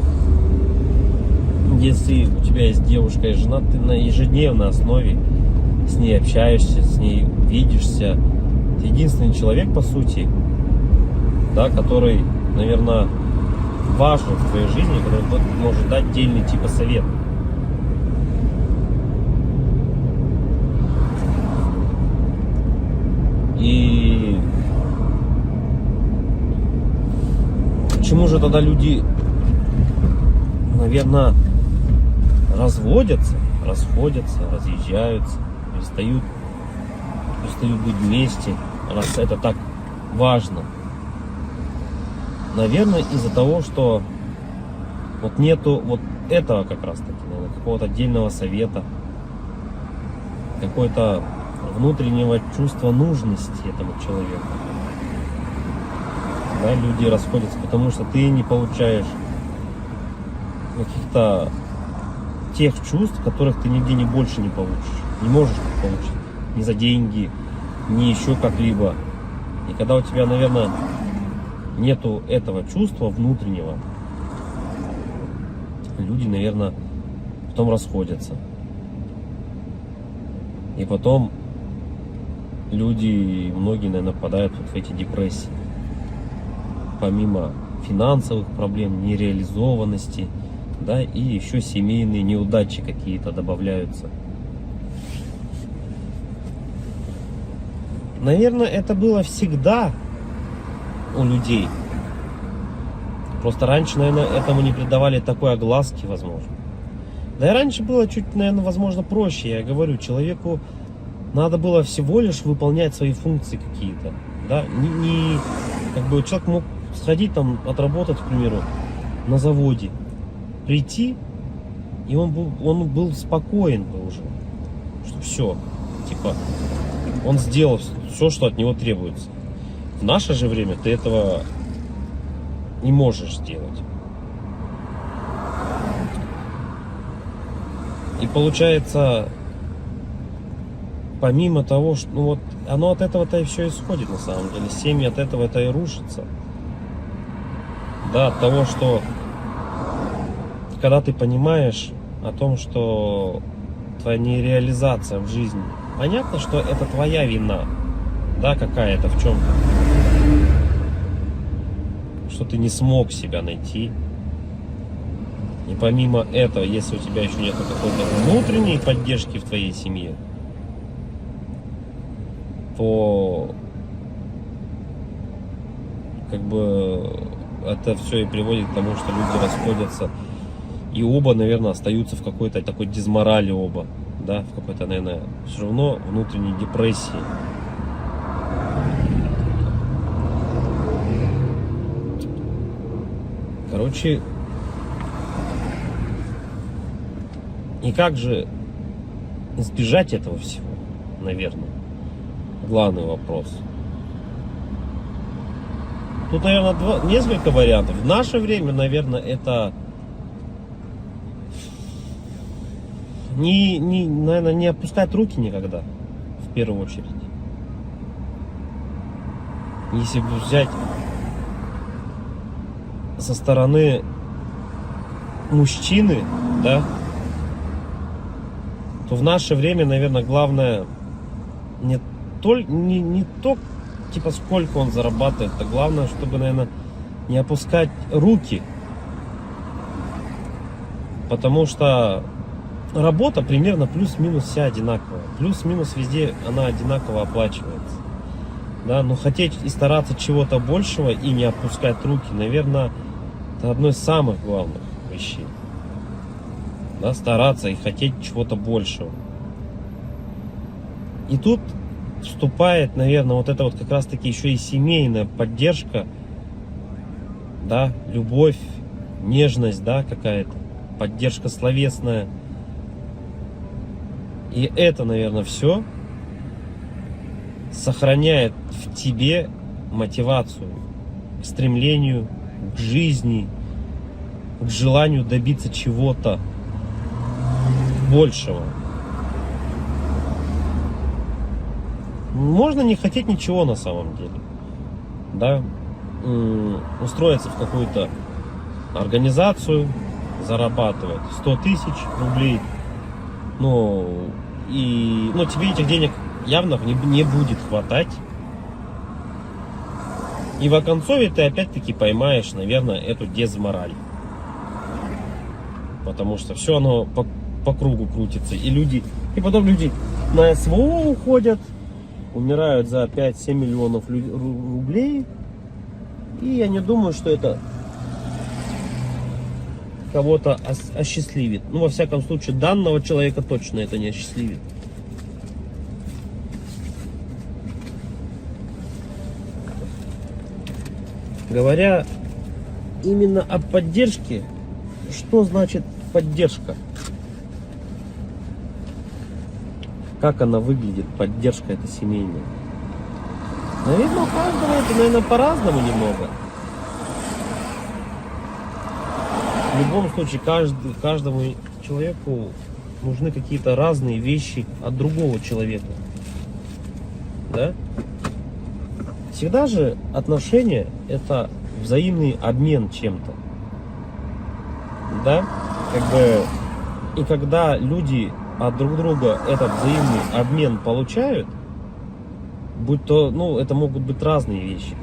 если у тебя есть девушка и жена, ты на ежедневной основе с ней общаешься, с ней видишься. Это единственный человек, по сути, да, который, наверное, важен в твоей жизни, который может дать дельный типа совет. И почему же тогда люди, наверное, расходятся, разъезжаются, перестают быть вместе, раз это так важно? Наверное, из-за того, что вот нету вот этого как раз таки, наверное, какого-то отдельного совета, какой-то внутреннего чувства нужности этому человеку. Да, люди расходятся, потому что ты не получаешь каких-то тех чувств, которых ты нигде не больше не получишь. Не можешь получить. Ни за деньги, ни еще как-либо. И когда у тебя, наверное, нету этого чувства внутреннего, люди, наверное, потом расходятся. И потом люди, многие, наверное, попадают вот в эти депрессии. Помимо финансовых проблем, нереализованности, да, и еще семейные неудачи какие-то добавляются. Наверное, это было всегда у людей. Просто раньше, наверное, этому не придавали такой огласки, возможно. Да и раньше было чуть, наверное, возможно, проще. Я говорю, человеку надо было всего лишь выполнять свои функции какие-то. Да? Как бы человек мог сходить там, отработать, к примеру, на заводе, прийти, и он был спокоен был уже. Что все, типа, он сделал все, что от него требуется. В наше же время ты этого не можешь сделать. И получается, помимо того, что вот оно от этого-то и все исходит на самом деле. Семьи от этого-то и рушатся. Да, от того, что когда ты понимаешь о том, что твоя нереализация в жизни, понятно, что это твоя вина, да, какая-то в чем-то, что ты не смог себя найти. И помимо этого, если у тебя еще нет какой-то внутренней поддержки в твоей семье, то как бы это все и приводит к тому, что люди расходятся. И оба, наверное, остаются в какой-то такой дизморали оба. Да, в какой-то, наверное, все равно внутренней депрессии. Короче, и как же избежать этого всего, наверное? главный вопрос. Тут, наверное, несколько вариантов. В наше время, наверное, это наверное, не опускать руки никогда, в первую очередь. Если бы взять со стороны мужчины, да, то в наше время, наверное, главное не то, типа, сколько он зарабатывает, а главное, чтобы, наверное, не опускать руки. Потому что работа примерно плюс-минус вся одинаковая. Плюс-минус везде она одинаково оплачивается. Да, но хотеть и стараться чего-то большего и не опускать руки, наверное, это одно из самых главных вещей. Да, стараться и хотеть чего-то большего. И тут вступает, наверное, вот это вот как раз таки еще и семейная поддержка, да, любовь, нежность, да, какая-то, поддержка словесная. И это, наверное, все сохраняет в тебе мотивацию к стремлению, к жизни, к желанию добиться чего-то большего. Можно не хотеть ничего на самом деле, да, устроиться в какую-то организацию, зарабатывать 100 тысяч рублей, но тебе этих денег явно не будет хватать. И в оконцове ты опять-таки поймаешь, наверное, эту дезмораль. Потому что все оно по кругу крутится. И потом люди на СВО уходят, умирают за 5-7 миллионов рублей. И я не думаю, что это кого-то осчастливит. Ну, во всяком случае, данного человека точно это не осчастливит. Говоря именно о поддержке, что значит поддержка? Как она выглядит, поддержка эта семейная? Наверное, у каждого это, наверное, по-разному немного. В любом случае, каждому человеку нужны какие-то разные вещи от другого человека. Да? Всегда же отношения — это взаимный обмен чем-то. Да? И когда люди от друг друга этот взаимный обмен получают, будь то, это могут быть разные вещи.